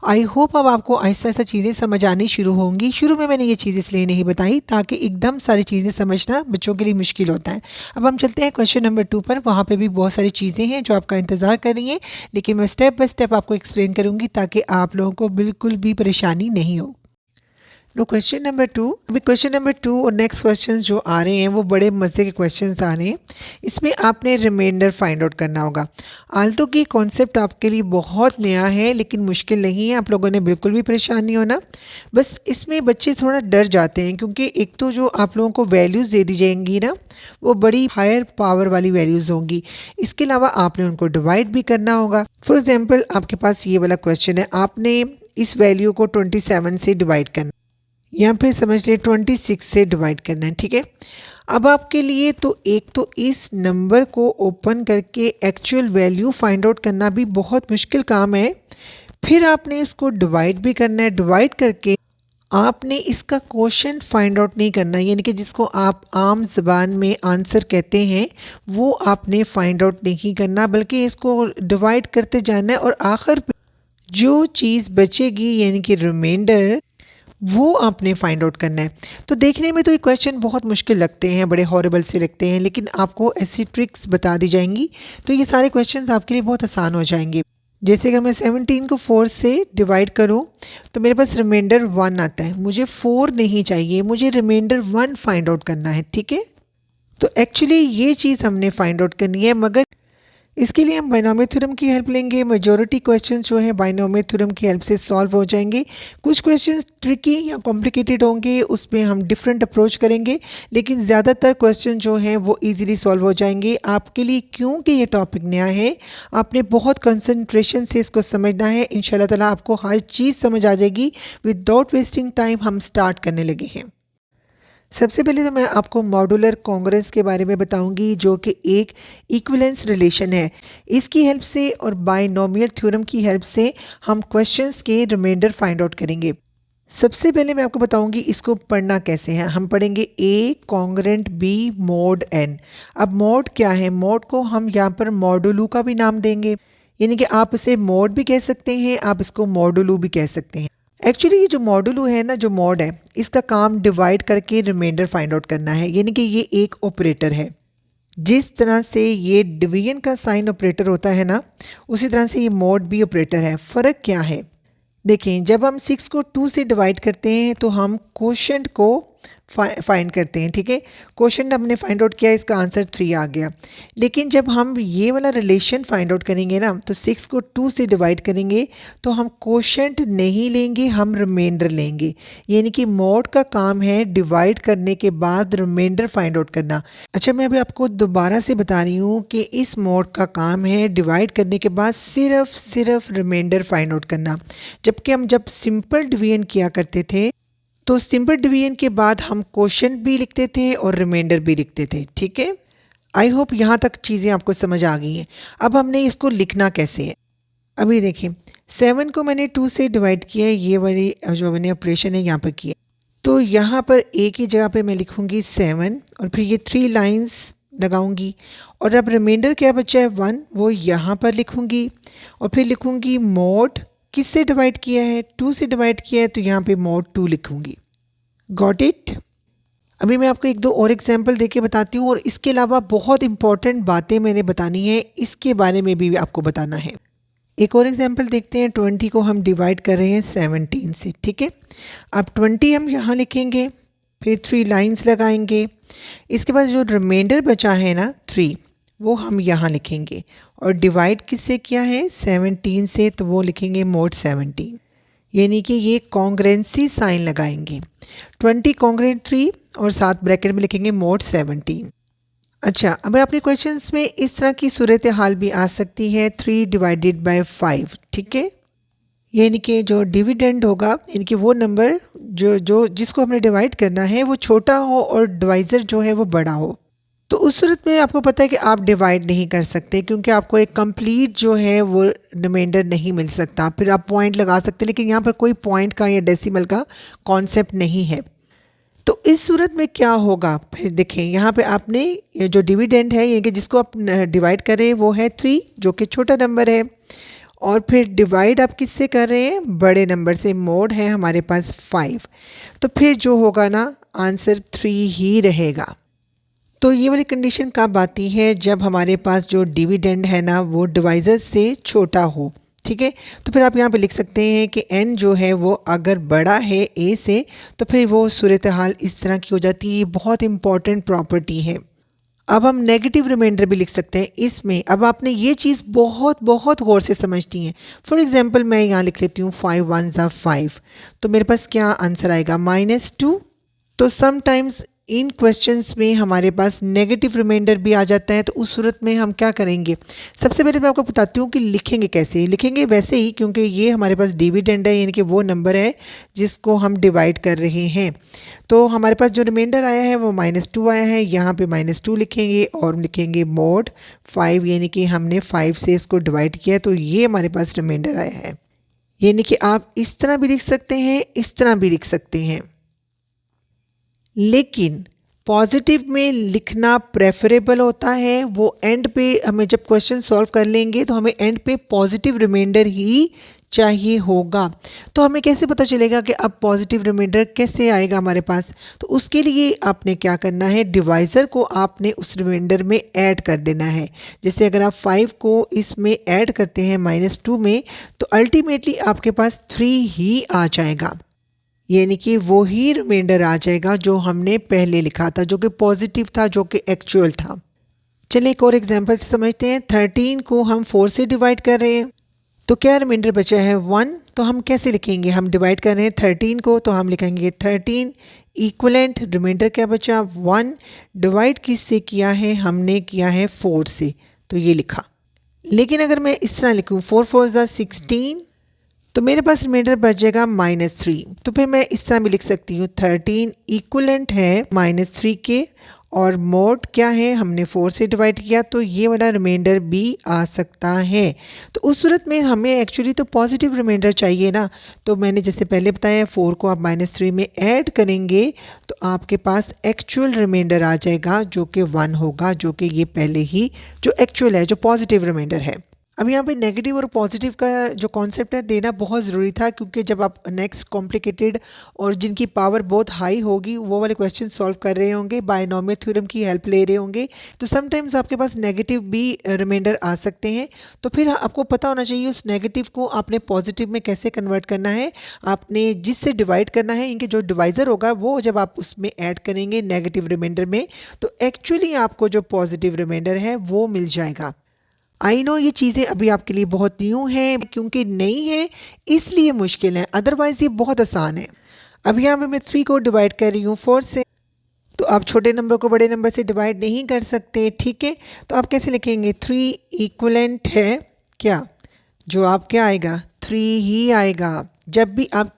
आई होप अब आपको आहिस्ता आहिस्ता चीज़ें समझ आनी शुरू होंगी। शुरू में मैंने ये चीज़ इसलिए नहीं बताई ताकि एकदम सारी चीज़ें समझना बच्चों के लिए मुश्किल होता है। अब हम चलते हैं क्वेश्चन नंबर 2 पर। वहाँ पे भी बहुत सारी चीज़ें हैं जो आपका इंतज़ार कर रही हैं, लेकिन मैं स्टेप बाय स्टेप आपको एक्सप्लेन करूँगी ताकि आप लोगों को बिल्कुल भी परेशानी नहीं हो। No, question number 2। अभी क्वेश्चन नंबर 2 और नेक्स्ट क्वेश्चंस जो आ रहे हैं वो बड़े मज़े के क्वेश्चंस आ रहे हैं। इसमें आपने रिमाइंडर फाइंड आउट करना होगा। आल्टो की कॉन्सेप्ट आपके लिए बहुत नया है लेकिन मुश्किल नहीं है, आप लोगों ने बिल्कुल भी परेशान नहीं होना। बस इसमें बच्चे थोड़ा डर जाते हैं क्योंकि एक तो जो आप लोगों को वैल्यूज़ दे दी जाएंगी ना, वो बड़ी हायर पावर वाली वैल्यूज़ होंगी। इसके अलावा आपने उनको डिवाइड भी करना होगा। फॉर एग्ज़ाम्पल, आपके पास ये वाला क्वेश्चन है, आपने इस वैल्यू को 27 से डिवाइड करना, या फिर समझ ले 26 से डिवाइड करना है, ठीक है। अब आपके लिए एक तो इस नंबर को ओपन करके एक्चुअल वैल्यू फाइंड आउट करना भी बहुत मुश्किल काम है, फिर आपने इसको डिवाइड भी करना है। डिवाइड करके आपने इसका क्वोशंट फाइंड आउट नहीं करना, यानी कि जिसको आप आम ज़बान में आंसर कहते हैं वो आपने फाइंड आउट नहीं करना, बल्कि इसको डिवाइड करते जाना है और आखिर पे जो चीज़ बचेगी यानी कि रिमाइंडर, वो आपने फाइंड आउट करना है। तो देखने में तो ये क्वेश्चन बहुत मुश्किल लगते हैं, बड़े हॉरिबल से लगते हैं, लेकिन आपको ऐसी ट्रिक्स बता दी जाएंगी तो ये सारे क्वेश्चंस आपके लिए बहुत आसान हो जाएंगे। जैसे अगर मैं 17 को 4 से डिवाइड करूं तो मेरे पास रिमाइंडर 1 आता है, मुझे 4 नहीं चाहिए, मुझे रिमाइंडर 1 फाइंड आउट करना है, ठीक है। तो एक्चुअली ये चीज़ हमने फाइंड आउट करनी है, मगर इसके लिए हम बाइनोमियल थ्योरम की हेल्प लेंगे। मेजॉरिटी क्वेश्चंस जो है बाइनोमियल थ्योरम की हेल्प से सॉल्व हो जाएंगे। कुछ क्वेश्चंस ट्रिकी या कॉम्प्लिकेटेड होंगे, उसमें हम डिफरेंट अप्रोच करेंगे, लेकिन ज़्यादातर क्वेश्चन जो हैं वो इजीली सॉल्व हो जाएंगे आपके लिए, क्योंकि ये टॉपिक नया है। आपने बहुत कंसंट्रेशन से इसको समझना है, इंशाल्लाह ताला आपको हर चीज़ समझ आ जाएगी। विदाउट वेस्टिंग टाइम हम स्टार्ट करने लगे हैं। सबसे पहले तो मैं आपको मॉडुलर कॉन्ग्रेंस के बारे में बताऊंगी, जो कि एक इक्विवेलेंस रिलेशन है। इसकी हेल्प से और बाइनोमियल थ्योरम की हेल्प से हम क्वेश्चंस के रिमाइंडर फाइंड आउट करेंगे। सबसे पहले मैं आपको बताऊंगी इसको पढ़ना कैसे है। हम पढ़ेंगे ए कॉन्ग्रेंट बी मोड एन। अब मोड क्या है? मोड को हम यहाँ पर मॉडुलू का भी नाम देंगे, यानी कि आप इसे मोड भी कह सकते हैं, आप इसको मॉडुलू भी कह सकते हैं। एक्चुअली ये जो मॉडुलू है ना, जो मॉड है, इसका काम डिवाइड करके रिमाइंडर फाइंड आउट करना है, यानी कि ये एक ऑपरेटर है। जिस तरह से ये डिवीजन का साइन ऑपरेटर होता है ना, उसी तरह से ये मॉड भी ऑपरेटर है। फ़र्क क्या है? देखें, जब हम 6 को 2 से डिवाइड करते हैं तो हम क्वोशंट को फाइंड करते हैं, ठीक है। क्वोशंट हमने फाइंड आउट किया, इसका आंसर 3 आ गया। लेकिन जब हम ये वाला रिलेशन फाइंड आउट करेंगे ना, तो 6 को 2 से डिवाइड करेंगे तो हम क्वोशंट नहीं लेंगे, हम रिमाइंडर लेंगे। यानी कि मॉड का काम है डिवाइड करने के बाद रिमाइंडर फाइंड आउट करना। अच्छा, मैं अभी आपको दोबारा से बता रही हूँ कि इस मॉड का काम है डिवाइड करने के बाद सिर्फ रिमाइंडर फाइंड आउट करना। जबकि हम जब सिंपल डिवीजन किया करते थे तो सिंपल डिवीजन के बाद हम क्वोशंट भी लिखते थे और रिमाइंडर भी लिखते थे, ठीक है। आई होप यहाँ तक चीज़ें आपको समझ आ गई हैं। अब हमने इसको लिखना कैसे है, अभी देखिए। 7 को मैंने 2 से डिवाइड किया है, ये वाली जो मैंने ऑपरेशन है यहाँ पर किया, तो यहाँ पर एक ही जगह पे मैं लिखूँगी 7 और फिर ये 3 लाइन्स लगाऊंगी। और अब रिमाइंडर क्या बचा है 1, वो यहाँ पर लिखूँगी और फिर लिखूँगी मोड। किससे डिवाइड किया है? 2 से डिवाइड किया है, तो यहाँ पे मोड 2 लिखूँगी। Got it? अभी मैं आपको एक दो और एग्जांपल देके बताती हूँ, और इसके अलावा बहुत इंपॉर्टेंट बातें मैंने बतानी है, इसके बारे में भी आपको बताना है। एक और एग्जांपल देखते हैं। 20 को हम डिवाइड कर रहे हैं 17 से, ठीक है। अब 20 हम यहाँ लिखेंगे, फिर 3 लाइन्स लगाएंगे। इसके बाद जो रिमाइंडर बचा है ना 3, वो हम यहाँ लिखेंगे। और डिवाइड किससे किया है? 17 से, तो वो लिखेंगे मोड 17, यानी कि ये कॉन्ग्रेंसी साइन लगाएंगे। 20 कॉन्ग्रेंट 3 और साथ ब्रैकेट में लिखेंगे मोड 17। अच्छा, अब आपके क्वेश्चंस में इस तरह की सूरत हाल भी आ सकती है, 3 डिवाइडेड बाय 5, ठीक है। यानी कि जो डिविडेंड होगा, यानी कि वो नंबर जो जिसको हमने डिवाइड करना है वो छोटा हो और डिवाइज़र जो है वो बड़ा हो। तो उस सूरत में आपको पता है कि आप डिवाइड नहीं कर सकते, क्योंकि आपको एक कंप्लीट जो है वो रिमाइंडर नहीं मिल सकता। फिर आप पॉइंट लगा सकते हैं, लेकिन यहाँ पर कोई पॉइंट का या डेसिमल का कॉन्सेप्ट नहीं है। तो इस सूरत में क्या होगा? फिर देखें, यहाँ पे आपने ये जो डिविडेंड है, यानी कि जिसको आप डिवाइड कर रहे हैं, वो है 3, जो कि छोटा नंबर है। और फिर डिवाइड आप किससे कर रहे हैं? बड़े नंबर से। मोड है हमारे पास 5, तो फिर जो होगा ना, आंसर 3 ही रहेगा। तो ये वाली कंडीशन कब आती है? जब हमारे पास जो डिविडेंड है ना, वो डिवाइज़र से छोटा हो, ठीक है। तो फिर आप यहाँ पे लिख सकते हैं कि n जो है वो अगर बड़ा है a से, तो फिर वो सूरत हाल इस तरह की हो जाती है। ये बहुत इंपॉर्टेंट प्रॉपर्टी है। अब हम नेगेटिव रिमाइंडर भी लिख सकते हैं इसमें। अब आपने ये चीज़ बहुत बहुत गौर से समझती हैं। फॉर एग्जांपल मैं यहाँ लिख लेती हूँ 5 1 5, तो मेरे पास क्या आंसर आएगा? -2। तो समटाइम्स इन क्वेश्चंस में हमारे पास नेगेटिव रिमाइंडर भी आ जाता है, तो उस सूरत में हम क्या करेंगे? सबसे पहले मैं आपको बताती हूँ कि लिखेंगे कैसे। लिखेंगे वैसे ही, क्योंकि ये हमारे पास डिविडेंड है, यानी कि वो नंबर है जिसको हम डिवाइड कर रहे हैं। तो हमारे पास जो रिमाइंडर आया है वो -2 आया है, यहाँ पे -2 लिखेंगे और लिखेंगे mod 5, यानी कि हमने 5 से इसको डिवाइड किया, तो ये हमारे पास रिमाइंडर आया है। यानी कि आप इस तरह भी लिख सकते हैं, इस तरह भी लिख सकते हैं, लेकिन पॉजिटिव में लिखना प्रेफरेबल होता है। वो एंड पे हमें जब क्वेश्चन सॉल्व कर लेंगे तो हमें एंड पे पॉजिटिव रिमाइंडर ही चाहिए होगा। तो हमें कैसे पता चलेगा कि अब पॉजिटिव रिमाइंडर कैसे आएगा हमारे पास? तो उसके लिए आपने क्या करना है, डिवाइज़र को आपने उस रिमाइंडर में ऐड कर देना है। जैसे अगर आप 5 को इसमें ऐड करते हैं -2 में, तो अल्टीमेटली आपके पास 3 ही आ जाएगा, यानी कि वो ही रिमाइंडर आ जाएगा जो हमने पहले लिखा था, जो कि पॉजिटिव था, जो कि एक्चुअल था। चलिए एक और एग्जांपल से समझते हैं। 13 को हम 4 से डिवाइड कर रहे हैं, तो क्या रिमाइंडर बचा है? 1। तो हम कैसे लिखेंगे? हम डिवाइड कर रहे हैं 13 को, तो हम लिखेंगे 13 इक्वलेंट, रिमाइंडर क्या बचा? 1। डिवाइड किससे किया है? हमने किया है 4 से, तो ये लिखा। लेकिन अगर मैं इस तरह लिखूँ 4 4 16, तो मेरे पास रिमाइंडर बच जाएगा -3। तो फिर मैं इस तरह भी लिख सकती हूँ 13 इक्वलेंट है -3 के, और मोड क्या है? हमने 4 से डिवाइड किया, तो ये वाला रिमाइंडर भी आ सकता है। तो उस सूरत में हमें एक्चुअली तो पॉजिटिव रिमाइंडर चाहिए ना। तो मैंने जैसे पहले बताया 4 को आप -3 में ऐड करेंगे तो आपके पास एक्चुअल रिमाइंडर आ जाएगा, जो कि 1 होगा, जो कि ये पहले ही जो एक्चुअल है, जो पॉजिटिव रिमाइंडर है। अब यहाँ पे नेगेटिव और पॉजिटिव का जो कॉन्सेप्ट है देना बहुत ज़रूरी था, क्योंकि जब आप नेक्स्ट कॉम्प्लिकेटेड और जिनकी पावर बहुत हाई होगी वो वाले क्वेश्चन सॉल्व कर रहे होंगे, बायनॉमियल थ्योरम की हेल्प ले रहे होंगे, तो समटाइम्स आपके पास नेगेटिव भी रिमाइंडर आ सकते हैं। तो फिर आपको पता होना चाहिए उस नेगेटिव को आपने पॉजिटिव में कैसे कन्वर्ट करना है, आपने जिससे डिवाइड करना है, इनके जो डिवाइज़र होगा वो जब आप उसमें ऐड करेंगे नेगेटिव रिमाइंडर में, तो एक्चुअली आपको जो पॉजिटिव रिमाइंडर है वो मिल जाएगा। आई नो ये चीज़ें अभी आपके लिए बहुत न्यू हैं, क्योंकि नई है इसलिए मुश्किल है, अदरवाइज़ ये बहुत आसान है। अब यहाँ पे मैं 3 को डिवाइड कर रही हूँ 4 से, तो आप छोटे नंबर को बड़े नंबर से डिवाइड नहीं कर सकते, ठीक है? तो आप कैसे लिखेंगे? 3 इक्वलेंट है क्या? जो आप क्या आएगा? 3 ही आएगा। जब भी आप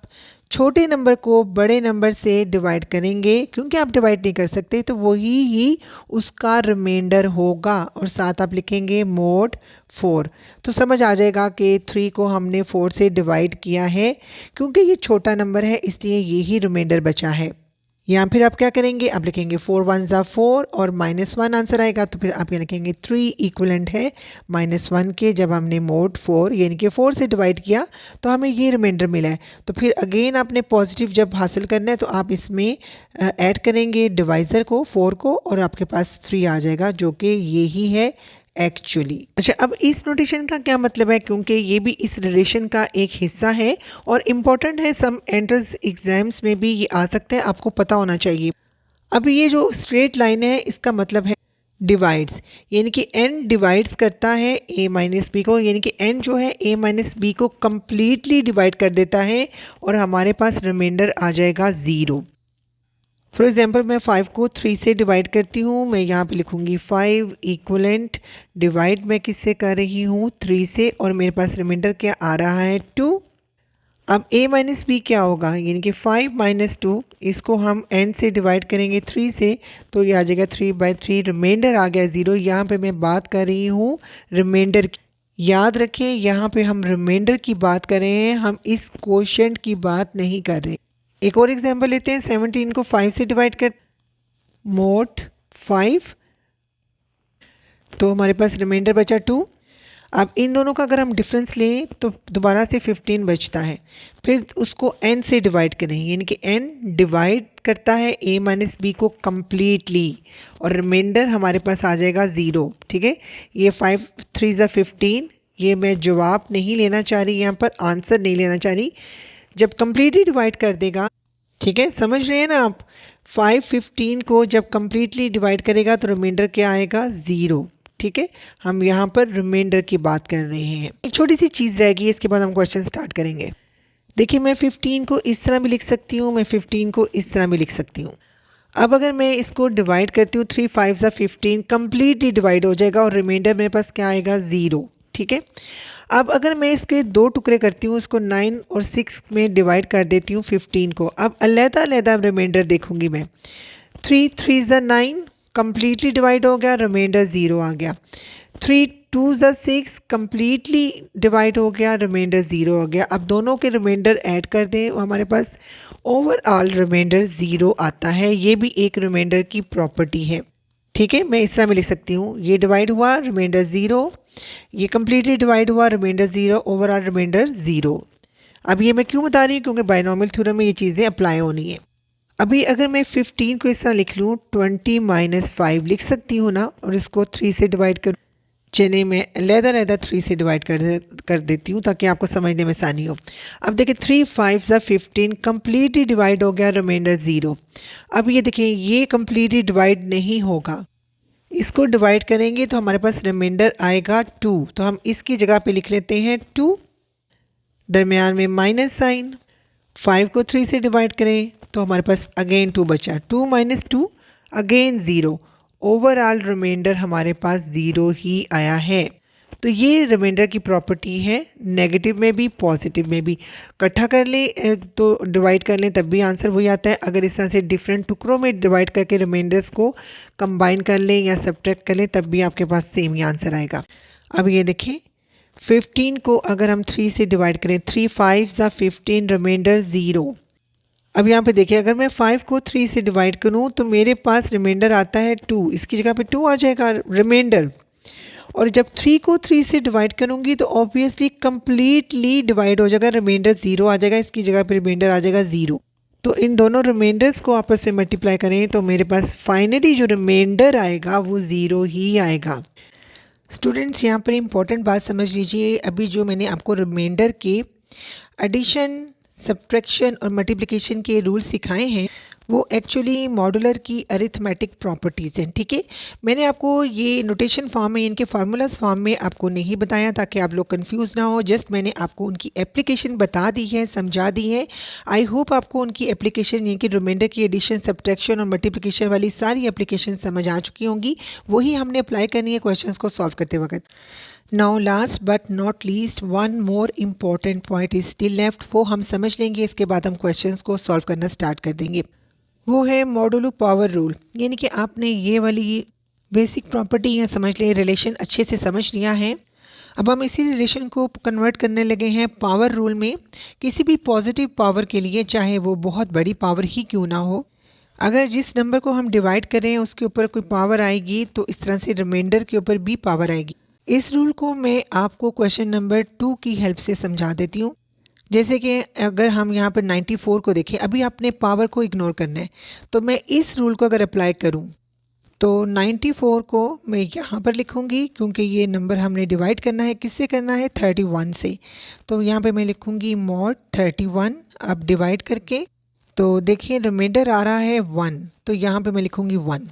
छोटे नंबर को बड़े नंबर से डिवाइड करेंगे, क्योंकि आप डिवाइड नहीं कर सकते, तो वही ही उसका रिमाइंडर होगा, और साथ आप लिखेंगे mod 4। तो समझ आ जाएगा कि 3 को हमने 4 से डिवाइड किया है, क्योंकि ये छोटा नंबर है इसलिए ये ही रिमाइंडर बचा है। यहाँ फिर आप क्या करेंगे? आप लिखेंगे 4 1 4 और -1 आंसर आएगा, तो फिर आप यहाँ लिखेंगे 3 इक्वलेंट है -1 के। जब हमने mod 4 यानी कि 4 से डिवाइड किया तो हमें ये रिमाइंडर मिला है। तो फिर अगेन आपने पॉजिटिव जब हासिल करना है तो आप इसमें ऐड करेंगे डिवाइज़र को 4 को, और आपके पास 3 आ जाएगा, जो कि ये ही है एक्चुअली। अच्छा, अब इस नोटेशन का क्या मतलब है? क्योंकि ये भी इस रिलेशन का एक हिस्सा है और इम्पॉर्टेंट है, सम एंट्रेंस एग्जाम्स में भी ये आ सकता है, आपको पता होना चाहिए। अब ये जो स्ट्रेट लाइन है इसका मतलब है डिवाइड्स, यानी कि n डिवाइड्स करता है a माइनस बी को, यानी कि n जो है a माइनस बी को कम्प्लीटली डिवाइड कर देता है, और हमारे पास रिमाइंडर आ जाएगा 0। फॉर एग्जाम्पल मैं 5 को 3 से डिवाइड करती हूँ, मैं यहाँ पे लिखूँगी 5 इक्वलेंट, डिवाइड मैं किससे कर रही हूँ? 3 से, और मेरे पास रिमाइंडर क्या आ रहा है? 2। अब a माइनस बी क्या होगा? यानी कि 5 माइनस 2, इसको हम n से डिवाइड करेंगे 3 से, तो ये आ जाएगा 3/3, रिमाइंडर आ गया 0। यहाँ पे मैं बात कर रही हूँ रिमाइंडर की। याद रखें यहाँ पे हम रिमाइंडर की बात कर रहे हैं, हम इस क्वोशिएंट की बात नहीं कर रहे। एक और एग्जांपल लेते हैं। 17 को 5 से डिवाइड कर mod 5, तो हमारे पास रिमाइंडर बचा 2। अब इन दोनों का अगर हम डिफरेंस लें तो दोबारा से 15 बचता है, फिर उसको n से डिवाइड करें, यानी कि n डिवाइड करता है a माइनस बी को कम्प्लीटली, और रिमाइंडर हमारे पास आ जाएगा 0, ठीक है? ये 5 3 15, ये मैं जवाब नहीं लेना चाह रही, यहाँ पर आंसर नहीं लेना चाह रही। जब कम्प्लीटली डिवाइड कर देगा, ठीक है, समझ रहे हैं ना आप? 5 15 को जब कम्प्लीटली डिवाइड करेगा तो रिमाइंडर क्या आएगा? 0, ठीक है? हम यहाँ पर रिमाइंडर की बात कर रहे हैं। एक छोटी सी चीज़ रहेगी, इसके बाद हम क्वेश्चन स्टार्ट करेंगे। देखिए, मैं 15 को इस तरह भी लिख सकती हूँ, मैं 15 को इस तरह भी लिख सकती हूँ। अब अगर मैं इसको डिवाइड करती हूँ 3 5 ज़ा 15 कम्प्लीटली डिवाइड हो जाएगा और रिमाइंडर मेरे पास क्या आएगा 0। ठीक है। अब अगर मैं इसके दो टुकड़े करती हूँ, इसको 9 और 6 में डिवाइड कर देती हूँ 15 को। अब अलग-अलग रिमाइंडर देखूंगी मैं। 3 3 ज़ा 9 कम्प्लीटली डिवाइड हो गया, रिमाइंडर 0 आ गया। 3 2 ज़ा 6 कम्प्लीटली डिवाइड हो गया, रिमाइंडर 0 हो गया। अब दोनों के रिमाइंडर ऐड कर दें, हमारे पास ओवरऑल रिमाइंडर 0 आता है। ये भी एक रिमाइंडर की प्रॉपर्टी है। ठीक है, मैं इस तरह में लिख सकती हूँ, ये डिवाइड हुआ रिमाइंडर 0, ये कम्प्लीटली डिवाइड हुआ रिमाइंडर 0, ओवरऑल रिमाइंडर 0। अब ये मैं क्यों बता रही हूँ, क्योंकि बायनॉमियल थ्योरम में ये चीज़ें अप्लाई होनी है। अभी अगर मैं 15 को इस तरह लिख लूँ, 20 - 5 लिख सकती हूँ ना, और इसको 3 से डिवाइड करूँ। चलिए मैं अलग-अलग 3 से डिवाइड कर देती हूँ ताकि आपको समझने में आसानी हो। अब देखिए 3 5 ज़ा 15 कम्प्लीटली डिवाइड हो गया, रिमाइंडर 0। अब ये देखिए ये कम्प्लीटली डिवाइड नहीं होगा, इसको डिवाइड करेंगे तो हमारे पास रिमाइंडर आएगा 2। तो हम इसकी जगह पे लिख लेते हैं 2, दरमियान में माइनस साइन। 5 को 3 से डिवाइड करें तो हमारे पास अगेन 2 बचा, 2 - 2 अगेन 0। ओवरऑल रिमाइंडर हमारे पास 0 ही आया है। तो ये रिमाइंडर की प्रॉपर्टी है, नेगेटिव में भी पॉजिटिव में भी। इकट्ठा कर लें तो डिवाइड कर लें तब भी आंसर वही आता है। अगर इस तरह से डिफरेंट टुकड़ों में डिवाइड करके रिमाइंडर्स को कंबाइन कर लें या सब्ट्रैक्ट कर लें तब भी आपके पास सेम ही आंसर आएगा। अब ये देखें 15 को अगर हम 3 से डिवाइड करें, 3 5 ज़ा 15 रिमाइंडर 0। अब यहाँ पे देखिए अगर मैं 5 को 3 से डिवाइड करूँ तो मेरे पास रिमाइंडर आता है 2, इसकी जगह पे 2 आ जाएगा रिमाइंडर। और जब 3 को 3 से डिवाइड करूँगी तो ऑब्वियसली कम्प्लीटली डिवाइड हो जाएगा, रिमाइंडर 0 आ जाएगा, इसकी जगह पे रिमाइंडर आ जाएगा 0। तो इन दोनों रिमाइंडर्स को आपस में मल्टीप्लाई करें तो मेरे पास फाइनली जो रिमाइंडर आएगा वो 0 ही आएगा। स्टूडेंट्स यहाँ पर इम्पोर्टेंट बात समझ लीजिए, अभी जो मैंने आपको रिमाइंडर के एडिशन, सब्ट्रैक्शन और मल्टीप्लिकेशन के रूल सिखाए हैं वो एक्चुअली मॉडुलर की अरिथमेटिक प्रॉपर्टीज़ हैं। ठीक है, मैंने आपको ये नोटेशन फॉर्म में, इनके फार्मूलाज फॉर्म में आपको नहीं बताया ताकि आप लोग कंफ्यूज ना हो। जस्ट मैंने आपको उनकी एप्लीकेशन बता दी है, समझा दी है। आई होप आपको उनकी एप्लीकेशन यानी कि रिमाइंडर की एडिशन, सब्ट्रैक्शन और मल्टीप्लिकेशन वाली सारी एप्लीकेशन समझ आ चुकी होंगी। वही हमने अप्लाई करनी है क्वेश्चन को सॉल्व करते वक्त। Now last but not least one more important point is still left, वो हम समझ लेंगे, इसके बाद हम क्वेश्चंस को सॉल्व करना स्टार्ट कर देंगे। वो है मॉडुलो पावर रूल, यानी कि आपने ये वाली बेसिक प्रॉपर्टी या समझ लें रिलेशन अच्छे से समझ लिया है। अब हम इसी रिलेशन को कन्वर्ट करने लगे हैं पावर रूल में। किसी भी पॉजिटिव पावर के लिए, चाहे वो बहुत बड़ी पावर ही क्यों ना हो, अगर जिस नंबर को हम डिवाइड करें उसके ऊपर कोई पावर आएगी तो इस तरह से रिमाइंडर के ऊपर भी पावर आएगी। इस रूल को मैं आपको क्वेश्चन नंबर 2 की हेल्प से समझा देती हूँ। जैसे कि अगर हम यहाँ पर 94 को देखें, अभी आपने पावर को इग्नोर करना है, तो मैं इस रूल को अगर अप्लाई करूँ तो 94 को मैं यहाँ पर लिखूँगी, क्योंकि ये नंबर हमने डिवाइड करना है, किससे करना है, 31 से। तो यहाँ पे मैं लिखूँगी मॉड 31, अब डिवाइड करके तो देखिए रिमाइंडर आ रहा है 1, तो यहाँ पे मैं लिखूँगी 1।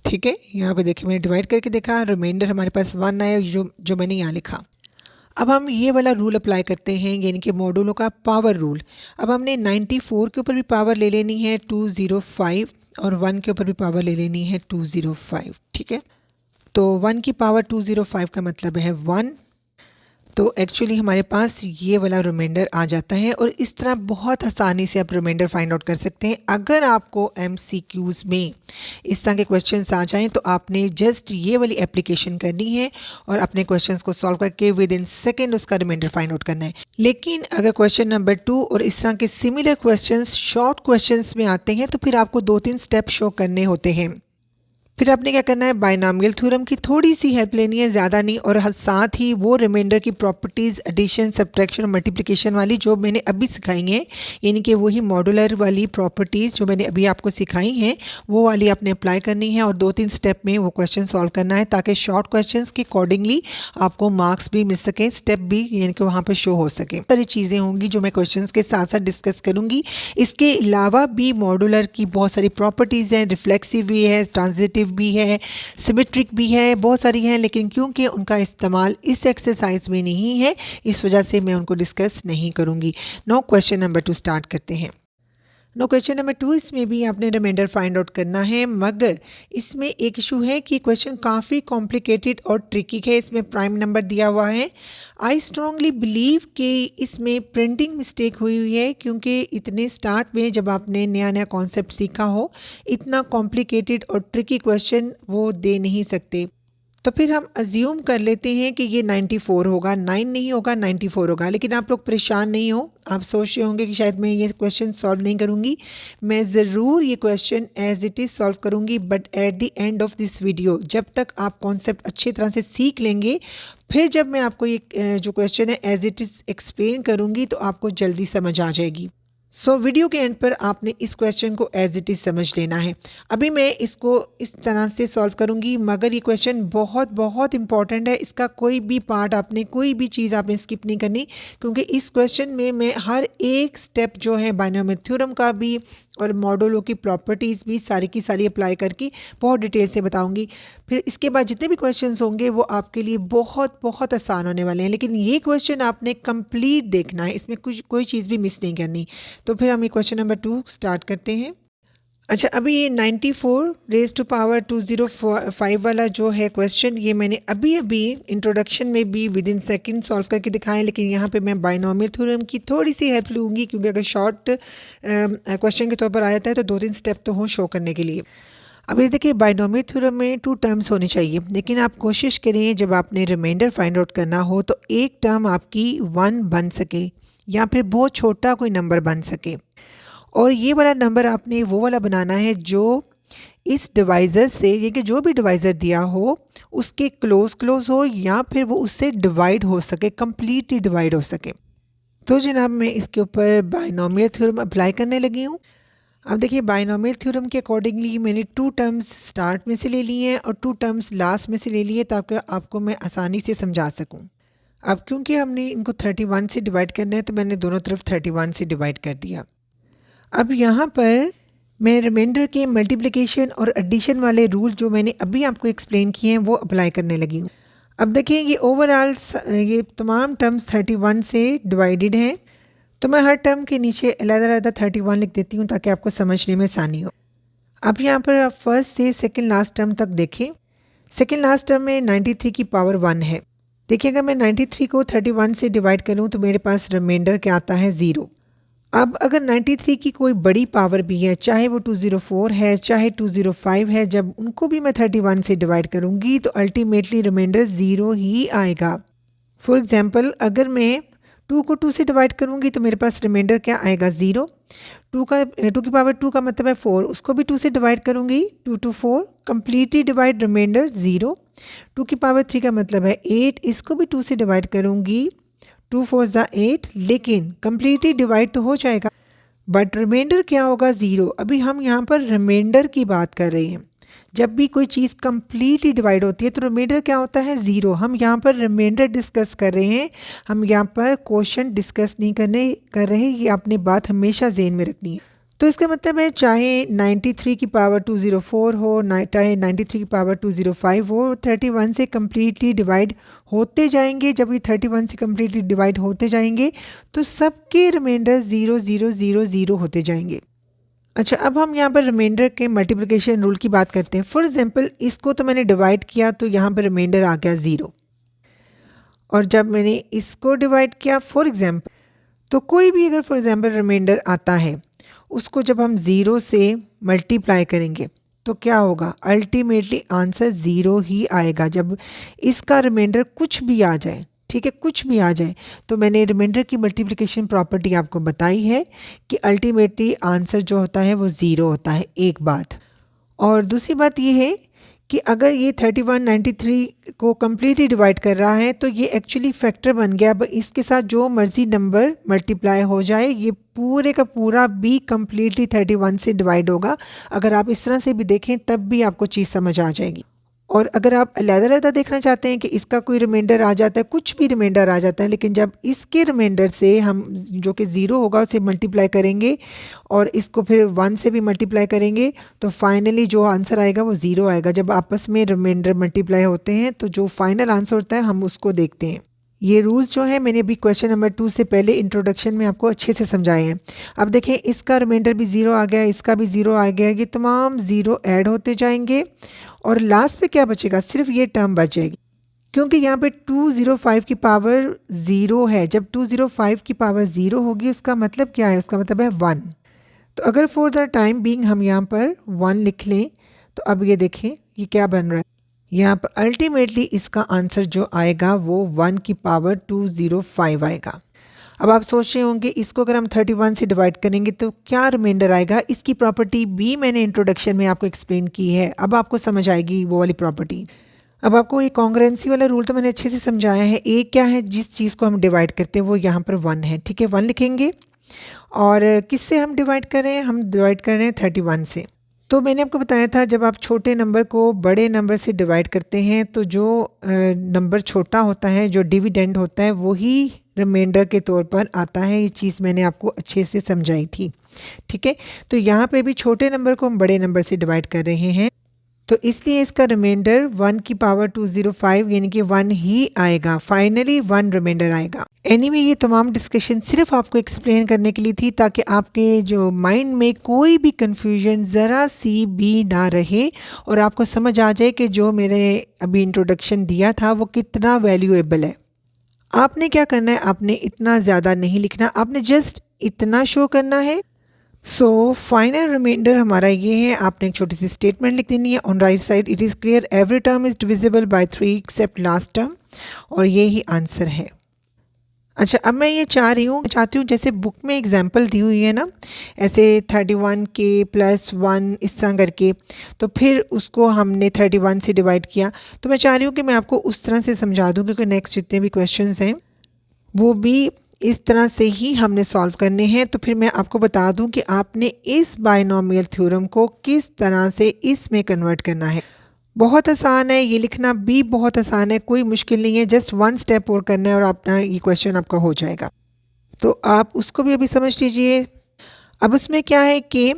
ठीक है, यहाँ पे देखिए मैंने डिवाइड करके देखा, रिमाइंडर हमारे पास 1 आया, जो मैंने यहाँ लिखा। अब हम ये वाला रूल अप्लाई करते हैं, यानी कि मॉडुलो का पावर रूल। अब हमने 94 के ऊपर भी पावर ले लेनी है 205 और 1 के ऊपर भी पावर ले लेनी है 205। ठीक है, तो 1 की पावर 205 का मतलब है 1। तो एक्चुअली हमारे पास ये वाला रिमाइंडर आ जाता है और इस तरह बहुत आसानी से आप रिमाइंडर फाइंड आउट कर सकते हैं। अगर आपको MCQs में इस तरह के क्वेश्चंस आ जाएं तो आपने जस्ट ये वाली एप्लीकेशन करनी है और अपने क्वेश्चंस को सॉल्व करके विद इन सेकेंड उसका रिमाइंडर फाइंड आउट करना है। लेकिन अगर क्वेश्चन नंबर 2 और इस तरह के सिमिलर क्वेश्चंस शॉर्ट क्वेश्चंस में आते हैं तो फिर आपको 2-3 स्टेप शो करने होते हैं। फिर आपने क्या करना है, बायनॉमियल थ्योरम की थोड़ी सी हेल्प लेनी है, ज़्यादा नहीं, और साथ ही वो रिमाइंडर की प्रॉपर्टीज़ एडिशन, सब्ट्रैक्शन और मल्टीप्लिकेशन वाली जो मैंने अभी सिखाई हैं, यानी कि वही मॉडुलर वाली प्रॉपर्टीज़ जो मैंने अभी आपको सिखाई हैं वो वाली आपने अप्लाई करनी है और 2-3 स्टेप में वो क्वेश्चन सॉल्व करना है ताकि शॉर्ट क्वेश्चन के अकॉर्डिंगली आपको मार्क्स भी मिल सकें, स्टेप भी यानी कि वहाँ पर शो हो सके। सारी चीज़ें होंगी जो मैं क्वेश्चन के साथ साथ डिस्कस करूँगी। इसके अलावा भी मॉडुलर की बहुत सारी प्रॉपर्टीज़ हैं, रिफ्लेक्सिव भी है, ट्रांजिटिव भी है, सिमेट्रिक भी है, बहुत सारी हैं, लेकिन क्योंकि उनका इस्तेमाल इस एक्सरसाइज में नहीं है इस वजह से मैं उनको डिस्कस नहीं करूंगी। नाउ क्वेश्चन नंबर 2 स्टार्ट करते हैं। नो क्वेश्चन नंबर 2, इसमें भी आपने रिमाइंडर फाइंड आउट करना है, मगर इसमें एक इशू है कि क्वेश्चन काफ़ी कॉम्प्लिकेटेड और ट्रिकी है। इसमें प्राइम नंबर दिया हुआ है। आई स्ट्रांगली बिलीव कि इसमें प्रिंटिंग मिस्टेक हुई हुई है, क्योंकि इतने स्टार्ट में जब आपने नया नया कॉन्सेप्ट सीखा हो, इतना कॉम्प्लिकेटेड और ट्रिकी क्वेश्चन वो दे नहीं सकते। तो फिर हम अज्यूम कर लेते हैं कि ये 94 होगा, 9 नहीं होगा, 94 होगा। लेकिन आप लोग परेशान नहीं हो, आप सोच रहे होंगे कि शायद मैं ये क्वेश्चन सॉल्व नहीं करूँगी। मैं ज़रूर ये question as it is solve करूँगी, but at the end of this video, जब तक आप कॉन्सेप्ट अच्छी तरह से सीख लेंगे, फिर जब मैं आपको ये जो क्वेश्चन है एज इट इज़ एक्सप्लेन करूँगी, तो आपको जल्दी समझ आ जाएगी। वीडियो के एंड पर आपने इस क्वेश्चन को एज इट इज़ समझ लेना है। अभी मैं इसको इस तरह से सॉल्व करूंगी, मगर ये क्वेश्चन बहुत बहुत इंपॉर्टेंट है। इसका कोई भी पार्ट आपने, कोई भी चीज़ आपने स्किप नहीं करनी, क्योंकि इस क्वेश्चन में मैं हर एक स्टेप जो है बाइनोमियल थ्योरम का भी और मॉडुलो की प्रॉपर्टीज़ भी सारी की सारी अप्लाई करके बहुत डिटेल से बताऊंगी। फिर इसके बाद जितने भी क्वेश्चंस होंगे वो आपके लिए बहुत बहुत आसान होने वाले हैं, लेकिन ये क्वेश्चन आपने कंप्लीट देखना है, इसमें कुछ कोई चीज़ भी मिस नहीं करनी। तो फिर हम ये क्वेश्चन नंबर 2 स्टार्ट करते हैं। अच्छा, अभी ये 94 रेज़ टू पावर 205 वाला जो है क्वेश्चन, ये मैंने अभी अभी इंट्रोडक्शन में भी विद इन सेकेंड सॉल्व करके दिखाया है, लेकिन यहाँ पे मैं बाइनोमियल थ्योरम की थोड़ी सी हेल्प लूँगी, क्योंकि अगर शॉर्ट क्वेश्चन के तौर पर आया है तो 2-3 स्टेप तो हो शो करने के लिए। अब ये देखिए, बाइनोमियल थ्योरम में 2 टर्म्स होनी चाहिए, लेकिन आप कोशिश करें जब आपने रिमाइंडर फाइंड आउट करना हो तो एक टर्म आपकी 1 बन सके, या फिर बहुत छोटा कोई नंबर बन सके। और ये वाला नंबर आपने वो वाला बनाना है जो इस डिवाइज़र से, ये कि जो भी डिवाइज़र दिया हो उसके क्लोज हो, या फिर वो उससे डिवाइड हो सके, कम्प्लीटली डिवाइड हो सके। तो जनाब, मैं इसके ऊपर बाइनोमियल थ्योरम अप्लाई करने लगी हूँ। अब देखिए, बाइनोमियल थ्योरम के अकॉर्डिंगली मैंने 2 टर्म्स स्टार्ट में से ले लिए हैं और 2 टर्म्स लास्ट में से ले लिए, ताकि आपको मैं आसानी से समझा सकूं। अब क्योंकि हमने इनको 31 से डिवाइड करना है, तो मैंने दोनों तरफ 31 से डिवाइड कर दिया। अब यहाँ पर मैं रिमाइंडर के मल्टीप्लिकेशन और एडिशन वाले रूल जो मैंने अभी आपको एक्सप्लेन किए हैं वो अप्लाई करने लगी हूँ। अब देखिए, ये ओवरऑल ये तमाम टर्म्स 31 से डिवाइडेड हैं, तो मैं हर टर्म के नीचे अलग-अलग 31 लिख देती हूँ, ताकि आपको समझने में आसानी हो। अब यहाँ पर आप फर्स्ट से सेकंड लास्ट टर्म तक देखें। सेकंड लास्ट टर्म में 93 की पावर 1 है। देखिए, अगर मैं 93 को 31 से डिवाइड करूँ तो मेरे पास रिमाइंडर क्या आता है, 0। अब अगर 93 की कोई बड़ी पावर भी है, चाहे वो 204 है, चाहे 205 है, जब उनको भी मैं 31 से डिवाइड करूँगी तो अल्टीमेटली रिमाइंडर 0 ही आएगा। फॉर एग्जांपल, अगर मैं 2 को 2 से डिवाइड करूँगी तो मेरे पास रिमाइंडर क्या आएगा, 0। 2 की पावर 2 का मतलब है 4, उसको भी 2 से डिवाइड करूँगी, 2 to 4 कम्प्लीटली डिवाइड, रिमाइंडर 0। 2 की पावर 3 का मतलब है 8, इसको भी 2 से डिवाइड करूँगी, 2 4 ज़ा 8, लेकिन कम्प्लीटली डिवाइड तो हो जाएगा, बट रिमाइंडर क्या होगा, 0। अभी हम यहाँ पर रिमाइंडर की बात कर रहे हैं। जब भी कोई चीज़ कम्प्लीटली डिवाइड होती है तो रिमाइंडर क्या होता है, 0। हम यहाँ पर रिमाइंडर डिस्कस कर रहे हैं, हम यहाँ पर क्वोशंट डिस्कस नहीं कर रहे। ये आपने बात हमेशा ज़हन में रखनी है। तो इसका मतलब है, चाहे 93 की पावर 204 हो, चाहे 93 की पावर 205 हो, 31 से कम्प्लीटली डिवाइड होते जाएंगे। जब ये 31 से कम्प्लीटली डिवाइड होते जाएंगे तो सबके रिमाइंडर 0 0 0 0 होते जाएंगे। अच्छा, अब हम यहाँ पर रिमाइंडर के मल्टीप्लिकेशन रूल की बात करते हैं। फॉर एग्जांपल, इसको तो मैंने डिवाइड किया तो यहाँ पर रिमाइंडर आ गया 0, और जब मैंने इसको डिवाइड किया फॉर एग्जांपल, तो कोई भी अगर फॉर एग्जांपल रिमाइंडर आता है, उसको जब हम 0 से मल्टीप्लाई करेंगे तो क्या होगा, अल्टीमेटली आंसर 0 ही आएगा। जब इसका रिमाइंडर कुछ भी आ जाए, ठीक है, कुछ भी आ जाए, तो मैंने रिमाइंडर की मल्टीप्लिकेशन प्रॉपर्टी आपको बताई है कि अल्टीमेटली आंसर जो होता है वो 0 होता है, एक बात। और दूसरी बात ये है कि अगर ये 31 93 को कम्प्लीटली डिवाइड कर रहा है तो ये एक्चुअली फैक्टर बन गया। अब इसके साथ जो मर्ज़ी नंबर मल्टीप्लाई हो जाए, ये पूरे का पूरा भी कम्प्लीटली 31 से डिवाइड होगा। अगर आप इस तरह से भी देखें तब भी आपको चीज़ समझ आ जाएगी। और अगर आप अलग-अलग देखना चाहते हैं कि इसका कोई रिमाइंडर आ जाता है, कुछ भी रिमाइंडर आ जाता है, लेकिन जब इसके रिमाइंडर से हम जो कि 0 होगा उसे मल्टीप्लाई करेंगे और इसको फिर 1 से भी मल्टीप्लाई करेंगे, तो फाइनली जो आंसर आएगा वो 0 आएगा। जब आपस में रिमाइंडर मल्टीप्लाई होते हैं तो जो फाइनल आंसर होता है हम उसको देखते हैं। ये रूल्स जो है मैंने अभी क्वेश्चन नंबर 2 से पहले इंट्रोडक्शन में आपको अच्छे से समझाए हैं। अब देखें इसका रिमाइंडर भी 0 आ गया, इसका भी 0 आ गया, ये तमाम 0 ऐड होते जाएंगे और लास्ट पे क्या बचेगा, सिर्फ ये टर्म बच जाएगी क्योंकि यहाँ पे 205 की पावर 0 है। जब 205 की पावर 0 होगी उसका मतलब क्या है, उसका मतलब है 1। तो अगर फॉर द टाइम बीइंग हम यहाँ पर 1 लिख लें तो अब ये देखें ये क्या बन रहा है, यहाँ पर अल्टीमेटली इसका आंसर जो आएगा वो 1 की पावर 205 आएगा। अब आप सोच रहे होंगे इसको अगर हम 31 से डिवाइड करेंगे तो क्या रिमाइंडर आएगा। इसकी प्रॉपर्टी भी मैंने इंट्रोडक्शन में आपको एक्सप्लेन की है, अब आपको समझ आएगी वो वाली प्रॉपर्टी। अब आपको ये कॉन्ग्रुएंसी वाला रूल तो मैंने अच्छे से समझाया है। एक क्या है, जिस चीज़ को हम डिवाइड करते हैं वो यहाँ पर 1 है, ठीक है, 1 लिखेंगे। और किससे हम डिवाइड कर रहे हैं, हम डिवाइड कर रहे हैं 31 से। तो मैंने आपको बताया था जब आप छोटे नंबर को बड़े नंबर से डिवाइड करते हैं तो जो नंबर छोटा होता है, जो डिविडेंड होता है, वही रिमाइंडर के तौर पर आता है। ये चीज़ मैंने आपको अच्छे से समझाई थी, ठीक है। तो यहाँ पे भी छोटे नंबर को हम बड़े नंबर से डिवाइड कर रहे हैं, तो इसलिए इसका रिमाइंडर 1 की पावर 205 यानी कि 1 ही आएगा। फाइनली 1 रिमाइंडर आएगा। एनीवे ये तमाम डिस्कशन सिर्फ आपको एक्सप्लेन करने के लिए थी ताकि आपके जो माइंड में कोई भी कंफ्यूजन ज़रा सी भी ना रहे और आपको समझ आ जाए कि जो मेरे अभी इंट्रोडक्शन दिया था वो कितना वैल्यूएबल है। आपने क्या करना है, आपने इतना ज़्यादा नहीं लिखना, आपने जस्ट इतना शो करना है। सो फाइनल रिमाइंडर हमारा ये है, आपने एक छोटी सी स्टेटमेंट लिख देनी है। On right side it is clear every term is divisible by 3 except last term, और ये ही आंसर है। अच्छा, अब मैं ये चाहती हूँ जैसे बुक में एग्जांपल दी हुई है ना, ऐसे 31 के प्लस 1 इस तरह करके, तो फिर उसको हमने 31 से डिवाइड किया। तो मैं चाह रही हूँ कि मैं आपको उस तरह से समझा दूँ क्योंकि नेक्स्ट जितने भी क्वेश्चंस हैं वो भी इस तरह से ही हमने सॉल्व करने हैं। तो फिर मैं आपको बता दूं कि आपने इस बायनॉमियल थ्योरम को किस तरह से इसमें कन्वर्ट करना है। बहुत आसान है, ये लिखना भी बहुत आसान है, कोई मुश्किल नहीं है, जस्ट 1 स्टेप और करना है और अपना ये क्वेश्चन आपका हो जाएगा। तो आप उसको भी अभी समझ लीजिए। अब उसमें क्या है कि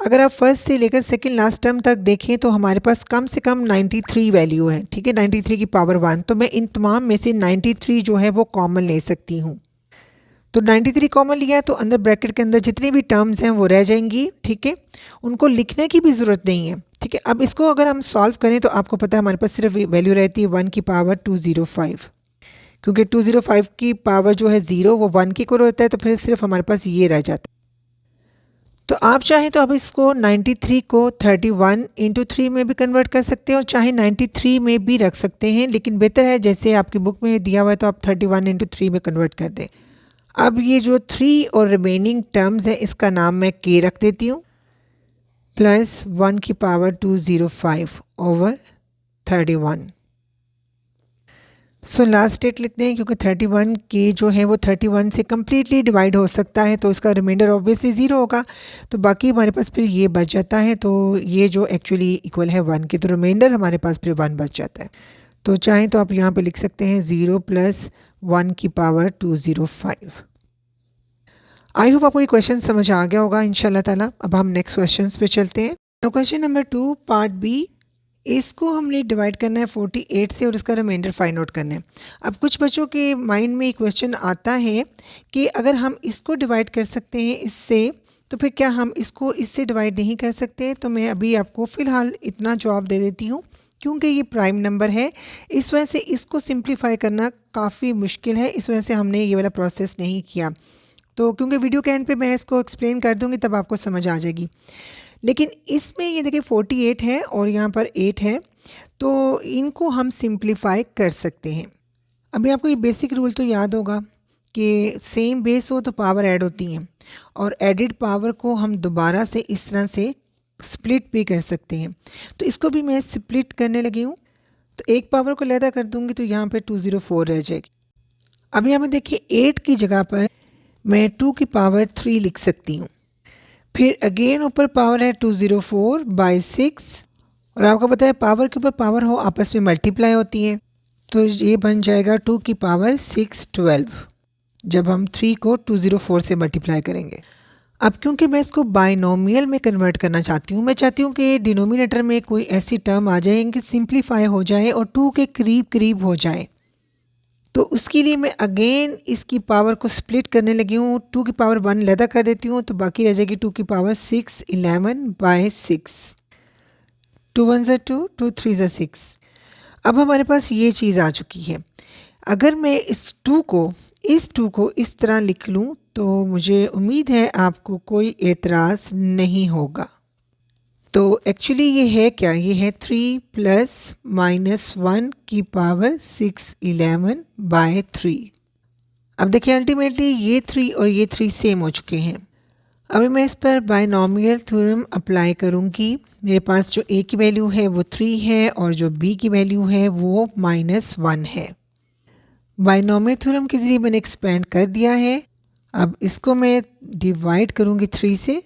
अगर आप फर्स्ट से लेकर सेकंड लास्ट टर्म तक देखें तो हमारे पास कम से कम 93 वैल्यू है, ठीक है, 93 की पावर 1। तो मैं इन तमाम में से 93 जो है वो कॉमन ले सकती हूँ। तो 93 कॉमन लिया है तो अंदर ब्रैकेट के अंदर जितनी भी टर्म्स हैं वो रह जाएंगी, ठीक है, उनको लिखने की भी ज़रूरत नहीं है, ठीक है। अब इसको अगर हम सॉल्व करें तो आपको पता है हमारे पास सिर्फ वैल्यू रहती है 1 की पावर 205, क्योंकि 205 की पावर जो है 0 वो 1 की इक्वल होता है, तो फिर सिर्फ हमारे पास ये रह जाता है। तो आप चाहें तो अब इसको 93 को 31 इंटू 3 में भी कन्वर्ट कर सकते हैं और चाहे 93 में भी रख सकते हैं, लेकिन बेहतर है जैसे आपकी बुक में दिया हुआ है तो आप 31 इंटू 3 में कन्वर्ट कर दें। अब ये जो 3 और रिमेनिंग टर्म्स है इसका नाम मैं k रख देती हूँ, प्लस 1 की power 205 over 31। So last state लिखते हैं क्योंकि 31 के जो है वो 31 से कम्प्लीटली डिवाइड हो सकता है, तो इसका रिमाइंडर ऑब्वियसली 0 होगा, तो बाकी हमारे पास फिर ये बच जाता है। तो ये जो एक्चुअली इक्वल है 1 के, तो रिमाइंडर हमारे पास फिर 1 बच जाता है। तो चाहें तो आप यहाँ पे लिख सकते हैं 0 प्लस 1 की पावर 205। आई होप आपको ये क्वेश्चन समझ आ गया होगा इंशाल्लाह ताला। अब हम नेक्स्ट क्वेश्चन पे चलते हैं। तो क्वेश्चन नंबर 2 पार्ट बी, इसको हमने डिवाइड करना है 48 से और इसका रिमाइंडर फाइंड आउट करना है। अब कुछ बच्चों के माइंड में ये क्वेश्चन आता है कि अगर हम इसको डिवाइड कर सकते हैं इससे, तो फिर क्या हम इसको इससे डिवाइड नहीं कर सकते। तो मैं अभी आपको फ़िलहाल इतना जवाब दे देती हूँ क्योंकि ये प्राइम नंबर है, इस वजह से इसको सिंप्लीफाई करना काफ़ी मुश्किल है, इस वजह से हमने ये वाला प्रोसेस नहीं किया। तो क्योंकि वीडियो के एंड पे मैं इसको एक्सप्लेन कर दूँगी तब आपको समझ आ जाएगी। लेकिन इसमें ये देखिए 48 है और यहाँ पर 8 है, तो इनको हम सिंप्लीफाई कर सकते हैं। अभी आपको ये बेसिक रूल तो याद होगा कि सेम बेस हो तो पावर ऐड होती हैं और एडिड पावर को हम दोबारा से इस तरह से स्प्लिट भी कर सकते हैं। तो इसको भी मैं स्प्लिट करने लगी हूँ, तो एक पावर को अलहदा कर दूँगी तो यहाँ पर 204 रह जाएगी। अब यहाँ पर देखिए 8 की जगह पर मैं 2 की पावर 3 लिख सकती हूँ, फिर अगेन ऊपर पावर है 204 बाई 6, और आपको पता है पावर के ऊपर पावर हो आपस में मल्टीप्लाई होती है, तो ये बन जाएगा 2 की पावर 612 जब हम 3 को 204 से मल्टीप्लाई करेंगे। अब क्योंकि मैं इसको बाइनोमियल में कन्वर्ट करना चाहती हूँ, मैं चाहती हूँ कि डिनोमिनेटर में कोई ऐसी टर्म आ जाए कि सिंप्लीफाई हो जाए और 2 के करीब करीब हो जाए। तो उसके लिए मैं अगेन इसकी पावर को स्प्लिट करने लगी हूँ, 2 की पावर 1 लैदा कर देती हूँ, तो बाकी रह जाएगी 2 की पावर 6 11/6। 2 1 ज़ा 2, 2 3 ज़ा 6। अब हमारे पास ये चीज़ आ चुकी है। अगर मैं इस 2 को इस तरह लिख लूँ तो मुझे उम्मीद है आपको कोई एतराज़ नहीं होगा। तो एक्चुअली ये है क्या? ये है 3 प्लस माइनस 1 की पावर 6 11/3। अब देखिए अल्टीमेटली ये 3 और ये 3 सेम हो चुके हैं। अभी मैं इस पर बायनॉमियल थ्योरम अप्लाई करूँगी। मेरे पास जो a की वैल्यू है वो 3 है और जो b की वैल्यू है वो -1 है। बायनॉमियल थ्योरम के ज़रिए मैंने एक्सपेंड कर दिया है। अब इसको मैं डिवाइड करूँगी 3 से।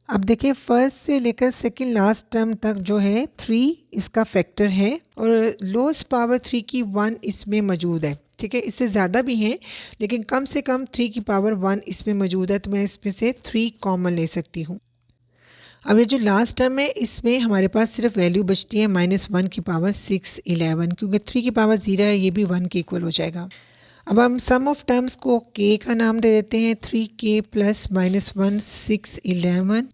अब देखिए फर्स्ट से लेकर सेकंड लास्ट टर्म तक जो है 3 इसका फैक्टर है और लोएस्ट पावर 3 की 1 इसमें मौजूद है। ठीक है, इससे ज़्यादा भी हैं लेकिन कम से कम 3 की पावर 1 इसमें मौजूद है, तो मैं इसमें से 3 कॉमन ले सकती हूँ। अब ये जो लास्ट टर्म है इसमें हमारे पास सिर्फ वैल्यू बचती है -1 की पावर 6 11, क्योंकि 3 की पावर 0 है, ये भी 1 के इक्वल हो जाएगा। अब हम सम ऑफ टर्म्स को k का नाम दे देते हैं, 3k प्लस -1 6 11।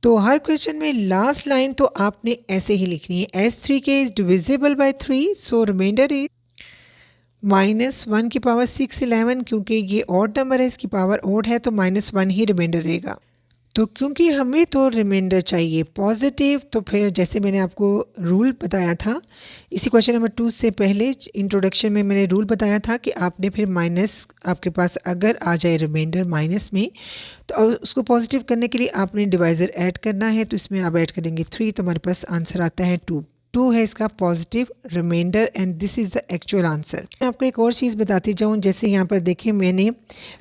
तो हर क्वेश्चन में लास्ट लाइन तो आपने ऐसे ही लिखनी है, S3k is divisible by 3, so remainder is -1 की पावर 6 11, क्योंकि ये ऑड नंबर है, इसकी पावर ऑड है तो -1 ही रिमाइंडर रहेगा। तो क्योंकि हमें तो रिमाइंडर चाहिए पॉजिटिव, तो फिर जैसे मैंने आपको रूल बताया था इसी क्वेश्चन नंबर 2 से पहले इंट्रोडक्शन में मैंने रूल बताया था कि आपने फिर माइनस, आपके पास अगर आ जाए रिमाइंडर माइनस में, तो उसको पॉजिटिव करने के लिए आपने डिवाइज़र ऐड करना है। तो इसमें आप ऐड करेंगे 3, तो हमारे पास आंसर आता है 2। 2 है इसका positive remainder and this is the actual answer. मैं आपको एक और चीज़ बताती जाऊँ, जैसे यहाँ पर देखिए मैंने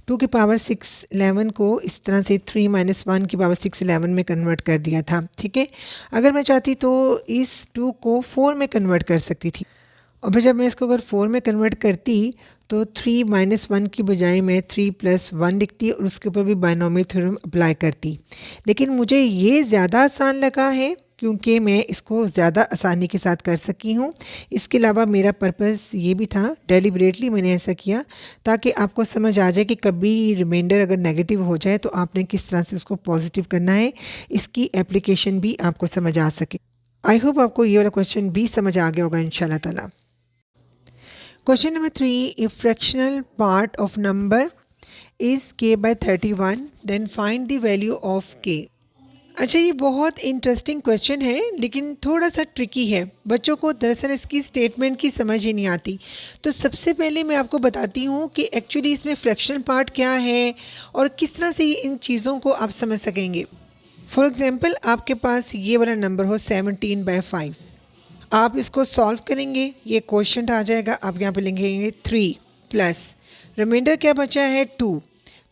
2 की पावर 6 11 को इस तरह से 3 - 1 की पावर 6 11 में कन्वर्ट कर दिया था। ठीक है, अगर मैं चाहती तो इस 2 को 4 में कन्वर्ट कर सकती थी, और फिर जब मैं इसको अगर 4 में कन्वर्ट करती तो 3 - 1 की बजाय मैं 3 + 1 लिखती और उसके ऊपर भी बायनॉमियल थ्योरम अप्लाई करती। लेकिन मुझे ये ज़्यादा आसान लगा है क्योंकि मैं इसको ज़्यादा आसानी के साथ कर सकी हूँ। इसके अलावा मेरा पर्पस ये भी था, डेलिबरेटली मैंने ऐसा किया ताकि आपको समझ आ जाए कि कभी रिमाइंडर अगर नेगेटिव हो जाए तो आपने किस तरह से उसको पॉजिटिव करना है, इसकी एप्लीकेशन भी आपको समझ आ सके। आई होप आपको ये वाला क्वेश्चन भी समझ आ गया होगा इंशाल्लाह ताला। Question number 3, if fractional part of number is k by 31, then find the value of k. अच्छा, ये बहुत इंटरेस्टिंग क्वेश्चन है लेकिन थोड़ा सा ट्रिकी है। बच्चों को दरअसल इसकी स्टेटमेंट की समझ ही नहीं आती। तो सबसे पहले मैं आपको बताती हूँ कि एक्चुअली इसमें फ्रैक्शनल पार्ट क्या है और किस तरह से इन चीज़ों को आप समझ सकेंगे। फॉर एग्ज़ाम्पल आपके पास ये वाला नंबर हो 17/5, आप इसको सॉल्व करेंगे, ये क्वेश्चन आ जाएगा। आप यहाँ पे लिखेंगे 3 प्लस रिमाइंडर क्या बचा है 2,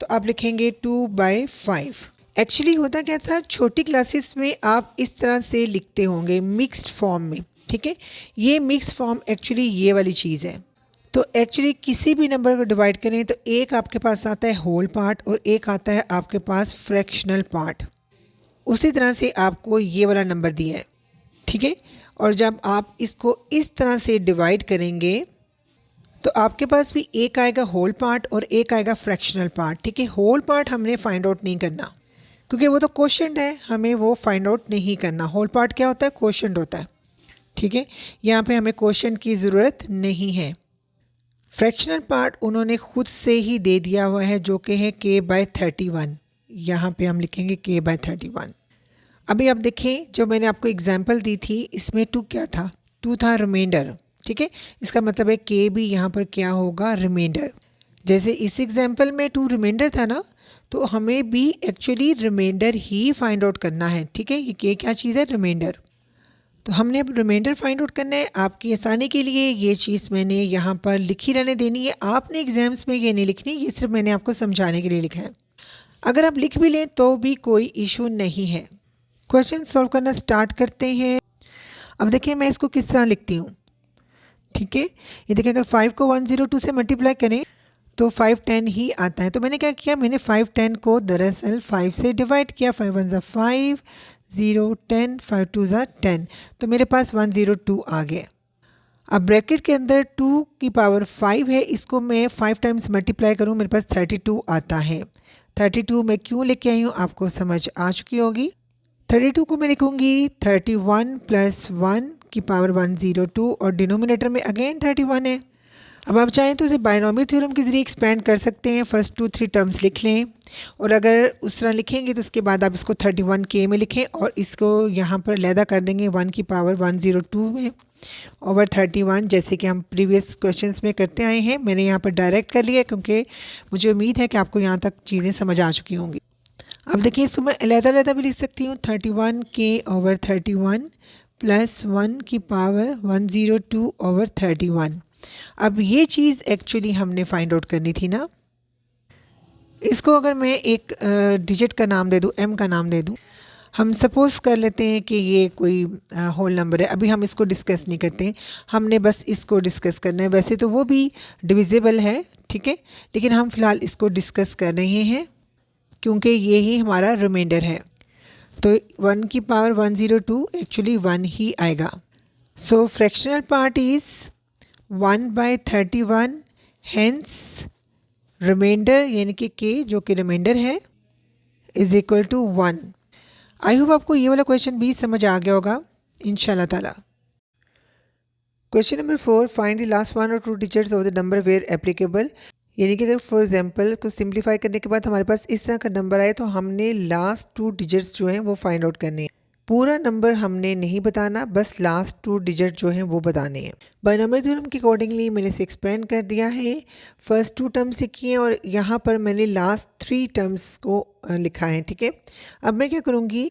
तो आप लिखेंगे 2/5। एक्चुअली होता क्या था, छोटी क्लासेस में आप इस तरह से लिखते होंगे मिक्स्ड फॉर्म में। ठीक है, ये मिक्स्ड फॉर्म एक्चुअली ये वाली चीज़ है। तो एक्चुअली किसी भी नंबर को डिवाइड करें तो एक आपके पास आता है होल पार्ट और एक आता है आपके पास फ्रैक्शनल पार्ट। उसी तरह से आपको ये वाला नंबर दिया है। ठीक है, और जब आप इसको इस तरह से डिवाइड करेंगे तो आपके पास भी एक आएगा होल पार्ट और एक आएगा फ्रैक्शनल पार्ट। ठीक है, होल पार्ट हमने फाइंड आउट नहीं करना क्योंकि वो तो क्वोशंट है, हमें वो फाइंड आउट नहीं करना। होल पार्ट क्या होता है? क्वोशंट होता है। ठीक है, यहाँ पे हमें क्वोशंट की ज़रूरत नहीं है। फ्रैक्शनल पार्ट उन्होंने खुद से ही दे दिया हुआ है जो कि है k/31। यहाँ पे हम लिखेंगे k/31। अभी आप देखें, जो मैंने आपको एग्जाम्पल दी थी इसमें 2 क्या था? 2 था रिमाइंडर। ठीक है, इसका मतलब है k भी यहाँ पर क्या होगा? रिमाइंडर। जैसे इस एग्जाम्पल में 2 रिमाइंडर था ना, तो हमें भी एक्चुअली रिमाइंडर ही फाइंड आउट करना है। ठीक है, ये k क्या चीज़ है? रिमाइंडर। तो हमने अब रिमाइंडर फाइंड आउट करना है। आपकी आसानी के लिए ये चीज़ मैंने यहाँ पर लिखी रहने देनी है, आपने एग्जाम्स में ये नहीं लिखनी, ये सिर्फ मैंने आपको समझाने के लिए लिखा है। अगर आप लिख भी लें तो भी कोई इशू नहीं है। क्वेश्चन सॉल्व करना स्टार्ट करते हैं। अब देखिए मैं इसको किस तरह लिखती हूँ। ठीक है, ये देखिए अगर 5 को 102 से मल्टीप्लाई करें तो 5 10 ही आता है। तो मैंने क्या किया, मैंने 5 10 को दरअसल 5 से डिवाइड किया। 5 1 ज़ा 5, 0 10, 5 2 ज़ा 10, तो मेरे पास 102 आ गया। अब ब्रैकेट के अंदर 2 की पावर 5 है, इसको मैं 5 टाइम्स मल्टीप्लाई करूँ, मेरे पास 32 आता है। 32 मैं क्यों लेके आई हूँ आपको समझ आ चुकी होगी। 32 को मैं लिखूंगी 31 प्लस 1 की पावर 102 और डिनोमिनेटर में अगेन 31 है। अब आप चाहें तो इसे बायनॉमियल थ्योरम के ज़रिए एक्सपेंड कर सकते हैं। फर्स्ट 2-3 टर्म्स लिख लें और अगर उस तरह लिखेंगे तो उसके बाद आप इसको 31 के में लिखें और इसको यहाँ पर लैदा कर देंगे 1 की पावर 102 में ओवर 31, जैसे कि हम प्रीवियस क्वेश्चंस में करते आए हैं। मैंने यहाँ पर डायरेक्ट कर लिया क्योंकि मुझे उम्मीद है कि आपको यहाँ तक चीज़ें समझ आ चुकी होंगी। अब देखिए इसको मैं अलग-अलग भी लिख सकती हूँ, 31 के ओवर 31 प्लस 1 की पावर 102 ओवर 31। अब ये चीज़ एक्चुअली हमने फाइंड आउट करनी थी ना। इसको अगर मैं एक डिजिट का नाम दे दूँ, m का नाम दे दूँ, हम सपोज़ कर लेते हैं कि ये कोई होल नंबर है। अभी हम इसको डिस्कस नहीं करते, हमने बस इसको डिस्कस करना है। वैसे तो वो भी डिविजिबल है, ठीक है, लेकिन हम फ़िलहाल इसको डिस्कस कर रहे हैं क्योंकि ये ही हमारा रिमाइंडर है। तो 1 की पावर 102 एक्चुअली 1 ही आएगा। So fractional part is 1/31, hence remainder यानी कि k जो कि रिमाइंडर है is equal to 1। I hope आपको ये वाला क्वेश्चन भी समझ आ गया होगा इंशाल्लाह ताला। Question number 4, find the last 1 और 2 digits of the number where applicable. यानी कि अगर फॉर एग्जांपल को सिंप्लीफाई करने के बाद हमारे पास इस तरह का नंबर आए तो हमने लास्ट 2 डिजिट्स जो हैं वो फाइंड आउट करने हैं। पूरा नंबर हमने नहीं बताना, बस लास्ट 2 डिजिट जो हैं वो बताने हैं। बायनॉमियल थ्योरम के अकॉर्डिंगली मैंने इसे एक्सपेंड कर दिया है। फर्स्ट 2 टर्म्स लिखी हैं और यहाँ पर मैंने लास्ट 3 टर्म्स को लिखा है, ठीक है। अब मैं क्या करूँगी,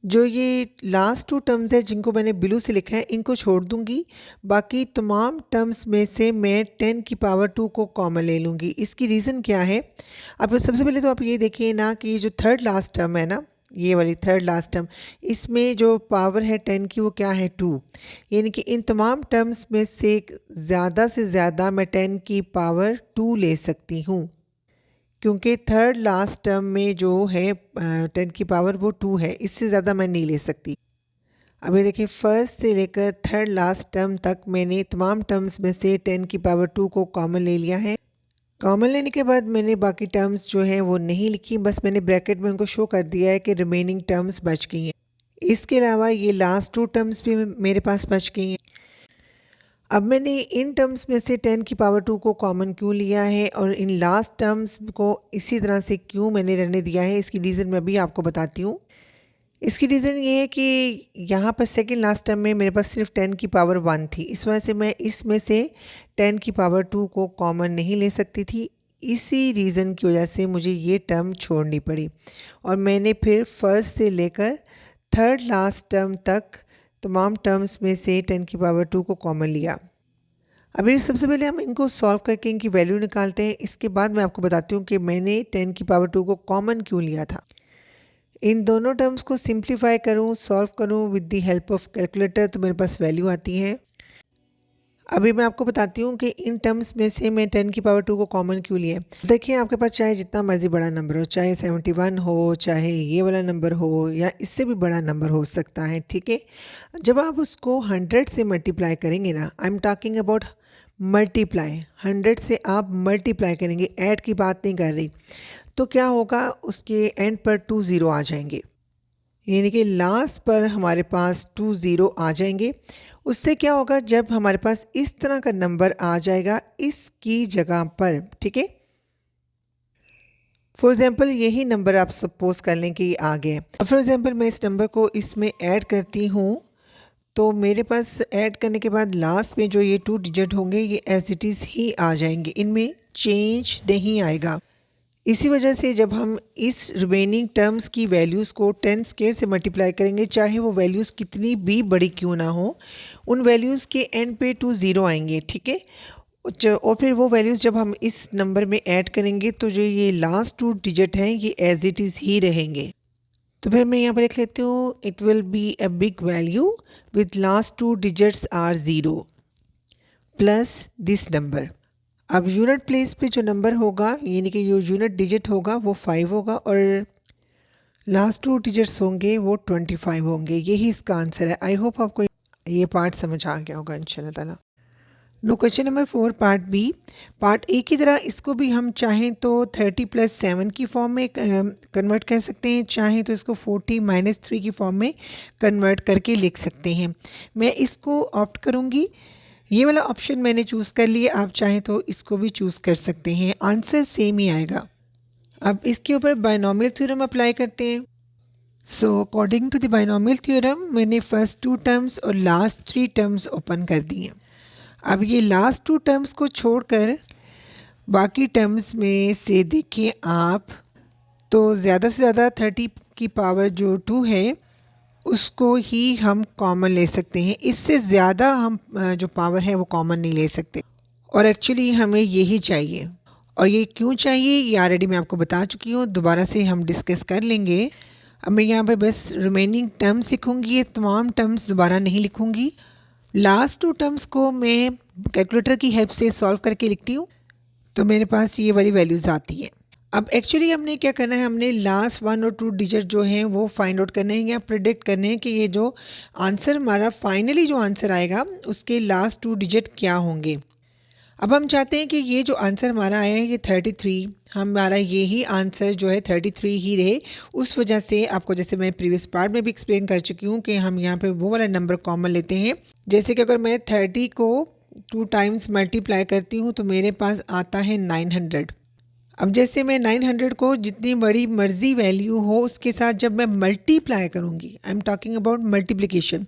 जो ये लास्ट 2 टर्म्स है जिनको मैंने ब्लू से लिखा है इनको छोड़ दूंगी। बाकी तमाम टर्म्स में से मैं 10 की पावर 2 को कॉमन ले लूँगी। इसकी रीज़न क्या है, अब सबसे पहले तो आप ये देखिए ना कि ये जो थर्ड लास्ट टर्म है ना, ये वाली थर्ड लास्ट टर्म, इसमें जो पावर है 10 की वो क्या है 2। यानी कि इन तमाम टर्म्स में से ज़्यादा से ज़्यादा मैं 10 की पावर 2 ले सकती हूँ क्योंकि थर्ड लास्ट टर्म में जो है 10 की पावर वो 2 है, इससे ज़्यादा मैं नहीं ले सकती। अब ये देखिए फर्स्ट से लेकर थर्ड लास्ट टर्म तक मैंने तमाम टर्म्स में से 10 की पावर 2 को कॉमन ले लिया है। कॉमन लेने के बाद मैंने बाकी टर्म्स जो हैं वो नहीं लिखी, बस मैंने ब्रैकेट में उनको शो कर दिया है कि रिमेनिंग टर्म्स बच गई हैं। इसके अलावा ये लास्ट 2 टर्म्स भी मेरे पास बच गई हैं। अब मैंने इन टर्म्स में से 10 की पावर 2 को कॉमन क्यों लिया है और इन लास्ट टर्म्स को इसी तरह से क्यों मैंने रहने दिया है, इसकी रीज़न मैं भी आपको बताती हूँ। इसकी रीज़न ये है कि यहाँ पर सेकंड लास्ट टर्म में मेरे पास सिर्फ 10 की पावर 1 थी, इस वजह से मैं इसमें से 10 की पावर 2 को कॉमन नहीं ले सकती थी। इसी रीज़न की वजह से मुझे ये टर्म छोड़नी पड़ी और मैंने फिर फर्स्ट से लेकर थर्ड लास्ट टर्म तक तमाम टर्म्स में से 10 की पावर 2 को कॉमन लिया। अभी सबसे पहले हम इनको सॉल्व करके इनकी वैल्यू निकालते हैं। इसके बाद मैं आपको बताती हूँ कि मैंने 10 की पावर 2 को कॉमन क्यों लिया था। इन दोनों टर्म्स को सिंप्लीफाई करूँ, सॉल्व करूँ with the help of calculator तो मेरे पास वैल्यू आती है। अभी मैं आपको बताती हूँ कि इन टर्म्स में से मैं 10 की पावर 2 को कॉमन क्यों लिया। देखिए आपके पास चाहे जितना मर्जी बड़ा नंबर हो, चाहे 71 हो, चाहे ये वाला नंबर हो या इससे भी बड़ा नंबर हो सकता है, ठीक है। जब आप उसको 100 से मल्टीप्लाई करेंगे ना, I am talking about multiply, 100 से आप मल्टीप्लाई करेंगे, ऐड की बात नहीं कर रही, तो क्या होगा उसके एंड पर 2 ज़ीरो आ जाएंगे। यानी कि लास्ट पर हमारे पास 2 ज़ीरो आ जाएंगे। उससे क्या होगा, जब हमारे पास इस तरह का नंबर आ जाएगा इसकी जगह पर, ठीक है। फॉर एग्ज़ाम्पल यही नंबर आप सपोज कर लें कि आ गया। फॉर एग्ज़ाम्पल मैं इस नंबर को इसमें ऐड करती हूँ तो मेरे पास ऐड करने के बाद लास्ट में जो ये 2 डिजिट होंगे ये एज इट इज़ ही आ जाएंगे, इनमें चेंज नहीं आएगा। इसी वजह से जब हम इस रिमेनिंग टर्म्स की वैल्यूज़ को 10 स्क्वायर से मल्टीप्लाई करेंगे, चाहे वो वैल्यूज़ कितनी भी बड़ी क्यों ना हो, उन वैल्यूज़ के एंड पे 2 ज़ीरो आएंगे, ठीक है। और फिर वो वैल्यूज़ जब हम इस नंबर में ऐड करेंगे तो जो ये लास्ट 2 डिजिट हैं ये एज इट इज़ ही रहेंगे। तो फिर मैं यहाँ पर लिख लेती हूँ, it will be a big value with last 2 digits are zero plus this number. अब यूनिट प्लेस पे जो नंबर होगा यानी कि जो यूनिट डिजिट होगा वो 5 होगा और लास्ट 2 डिजिट्स होंगे वो 25 होंगे। यही इसका आंसर है। आई होप आपको ये पार्ट समझ आ गया होगा इंशाल्लाह ताला। No question number 4 part B. Part A की तरह इसको भी हम चाहें तो 30 + 7 की फॉर्म में कन्वर्ट कर सकते हैं, चाहें तो इसको 40 - 3 की फॉर्म में कन्वर्ट करके लिख सकते हैं। मैं इसको ऑप्ट करूँगी, ये वाला ऑप्शन मैंने चूज़ कर लिया, आप चाहें तो इसको भी चूज़ कर सकते हैं, आंसर सेम ही आएगा। अब इसके ऊपर बायनॉमियल थ्योरम अप्लाई करते हैं। So according to the binomial theorem मैंने फर्स्ट 2 टर्म्स और लास्ट 3 टर्म्स ओपन कर दिए। अब ये लास्ट 2 टर्म्स को छोड़कर बाकी टर्म्स में से देखें आप, तो ज़्यादा से ज़्यादा 30 की पावर जो 2 है उसको ही हम कॉमन ले सकते हैं, इससे ज़्यादा हम जो पावर है वो कॉमन नहीं ले सकते, और एक्चुअली हमें यही चाहिए। और ये क्यों चाहिए ये ऑलरेडी मैं आपको बता चुकी हूँ, दोबारा से हम डिस्कस कर लेंगे। अब मैं यहाँ पे बस रिमेनिंग टर्म्स लिखूँगी, ये तमाम टर्म्स दोबारा नहीं लिखूँगी। लास्ट 2 टर्म्स को मैं कैलकुलेटर की हेल्प से सॉल्व करके लिखती हूँ, तो मेरे पास ये वाली वैल्यूज़ आती हैं। अब एक्चुअली हमने क्या करना है, हमने लास्ट 1 और 2 डिजिट जो हैं वो फाइंड आउट करने हैं या प्रिडिक्ट करने हैं कि ये जो आंसर हमारा फाइनली जो आंसर आएगा उसके लास्ट 2 डिजिट क्या होंगे। अब हम चाहते हैं कि ये जो आंसर हमारा आया है ये 33, हमारा यही आंसर जो है 33 ही रहे। उस वजह से आपको, जैसे मैं प्रीवियस पार्ट में भी एक्सप्लेन कर चुकी हूँ, कि हम यहाँ पे वो वाला नंबर कॉमन लेते हैं। जैसे कि अगर मैं 30 को 2 टाइम्स मल्टीप्लाई करती हूँ तो मेरे पास आता है 900। अब जैसे मैं 900 को जितनी बड़ी मर्जी वैल्यू हो उसके साथ जब मैं मल्टीप्लाई करूँगी, I am talking about multiplication,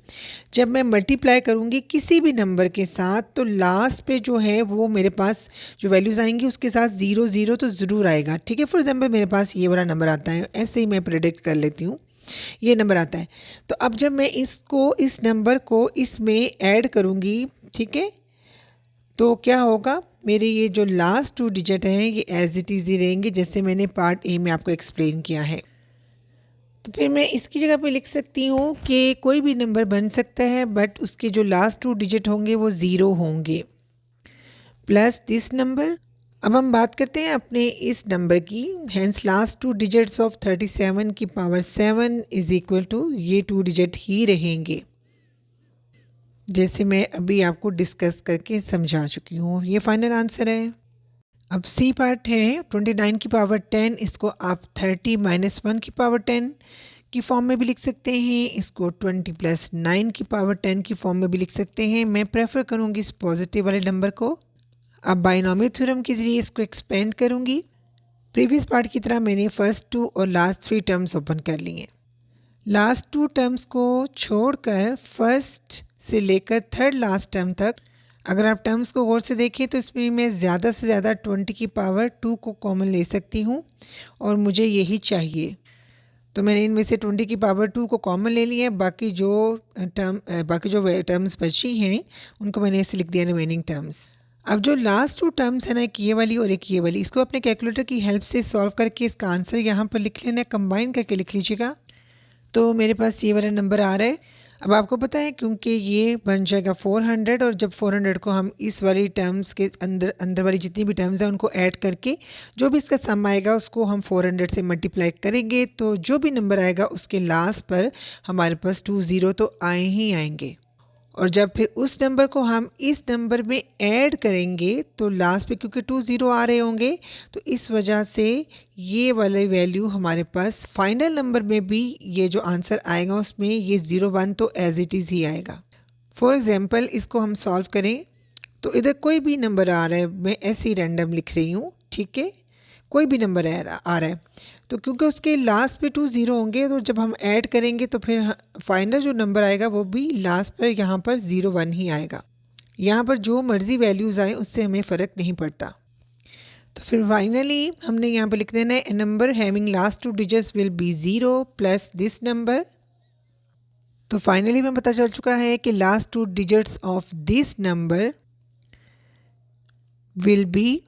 जब मैं मल्टीप्लाई करूँगी किसी भी नंबर के साथ, तो लास्ट पे जो है वो मेरे पास जो वैल्यूज़ आएंगी उसके साथ 0 0 तो ज़रूर आएगा। ठीक है, फॉर एग्जाम्पल मेरे पास ये वाला नंबर आता है, ऐसे ही मैं प्रेडिक्ट कर लेती हूँ, ये नंबर आता है। तो अब जब मैं इसको, इस नंबर को इसमें ऐड करूँगी, ठीक है, तो क्या होगा, मेरे ये जो लास्ट 2 डिजिट हैं ये एज इट इज़ ही रहेंगे, जैसे मैंने पार्ट ए में आपको एक्सप्लेन किया है। तो फिर मैं इसकी जगह पे लिख सकती हूँ कि कोई भी नंबर बन सकता है, बट उसके जो लास्ट 2 डिजिट होंगे वो 0 होंगे, प्लस दिस नंबर। अब हम बात करते हैं अपने इस नंबर की, हैंस लास्ट 2 डिजिट्स ऑफ 37 की पावर 7 इज़ इक्वल टू, ये 2 डिजिट ही रहेंगे, जैसे मैं अभी आपको डिस्कस करके समझा चुकी हूँ। ये फाइनल आंसर है। अब सी पार्ट है 29 की पावर 10, इसको आप 30 - 1 की पावर 10 की फॉर्म में भी लिख सकते हैं, इसको 20 + 9 की पावर 10 की फॉर्म में भी लिख सकते हैं। मैं प्रेफर करूँगी इस पॉजिटिव वाले नंबर को। अब बायनॉमियल थ्योरम के ज़रिए इसको एक्सपेंड करूँगी। प्रीवियस पार्ट की तरह मैंने फर्स्ट 2 और लास्ट 3 टर्म्स ओपन कर लिए। लास्ट 2 टर्म्स को छोड़कर फर्स्ट से लेकर थर्ड लास्ट टर्म तक अगर आप टर्म्स को गौर से देखें तो इसमें मैं ज़्यादा से ज़्यादा 20 की पावर 2 को कॉमन ले सकती हूँ, और मुझे यही चाहिए। तो मैंने इनमें से 20 की पावर 2 को कॉमन ले लिया है, बाकी जो टर्म्स बची हैं उनको मैंने ऐसे लिख दिया रिमेनिंग टर्म्स। अब जो लास्ट 2 टर्म्स है ना, एक ये वाली और एक ये वाली, इसको अपने कैलकुलेटर की हेल्प से सॉल्व करके इसका आंसर यहाँ पर लिख लेना है, कंबाइन करके लिख लीजिएगा। तो मेरे पास ये वाला नंबर आ रहा है। अब आपको पता है क्योंकि ये बन जाएगा 400, और जब 400 को हम इस वाली टर्म्स के अंदर अंदर वाली जितनी भी टर्म्स हैं उनको ऐड करके जो भी इसका सम आएगा उसको हम 400 से मल्टीप्लाई करेंगे, तो जो भी नंबर आएगा उसके लास्ट पर हमारे पास 2 0 तो आए ही आएंगे। और जब फिर उस नंबर को हम इस नंबर में ऐड करेंगे तो लास्ट पे क्योंकि 2 0 आ रहे होंगे, तो इस वजह से ये वाली वैल्यू हमारे पास फाइनल नंबर में भी ये जो आंसर आएगा उसमें ये 0 1 तो एज इट इज़ ही आएगा। फॉर एग्ज़ाम्पल इसको हम सॉल्व करें तो इधर कोई भी नंबर आ रहा है, मैं ऐसे ही रैंडम लिख रही हूँ, ठीक है, कोई भी नंबर आ रहा है, तो क्योंकि उसके लास्ट पे 2 0 होंगे तो जब हम ऐड करेंगे तो फिर फाइनल जो नंबर आएगा वो भी लास्ट पर यहाँ पर 0 1 ही आएगा। यहाँ पर जो मर्ज़ी वैल्यूज़ आए उससे हमें फ़र्क नहीं पड़ता। तो फिर फाइनली हमने यहाँ पर लिख देना है, a number having last 2 digits will be 0 plus this number. तो फाइनली हमें पता चल चुका है कि last 2 digits of this number will be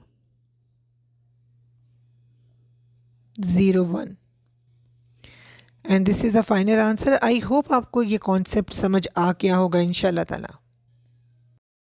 0 1 and this is the final answer. I hope आपको ये कॉन्सेप्ट समझ आ गया होगा इंशाल्लाह ताला।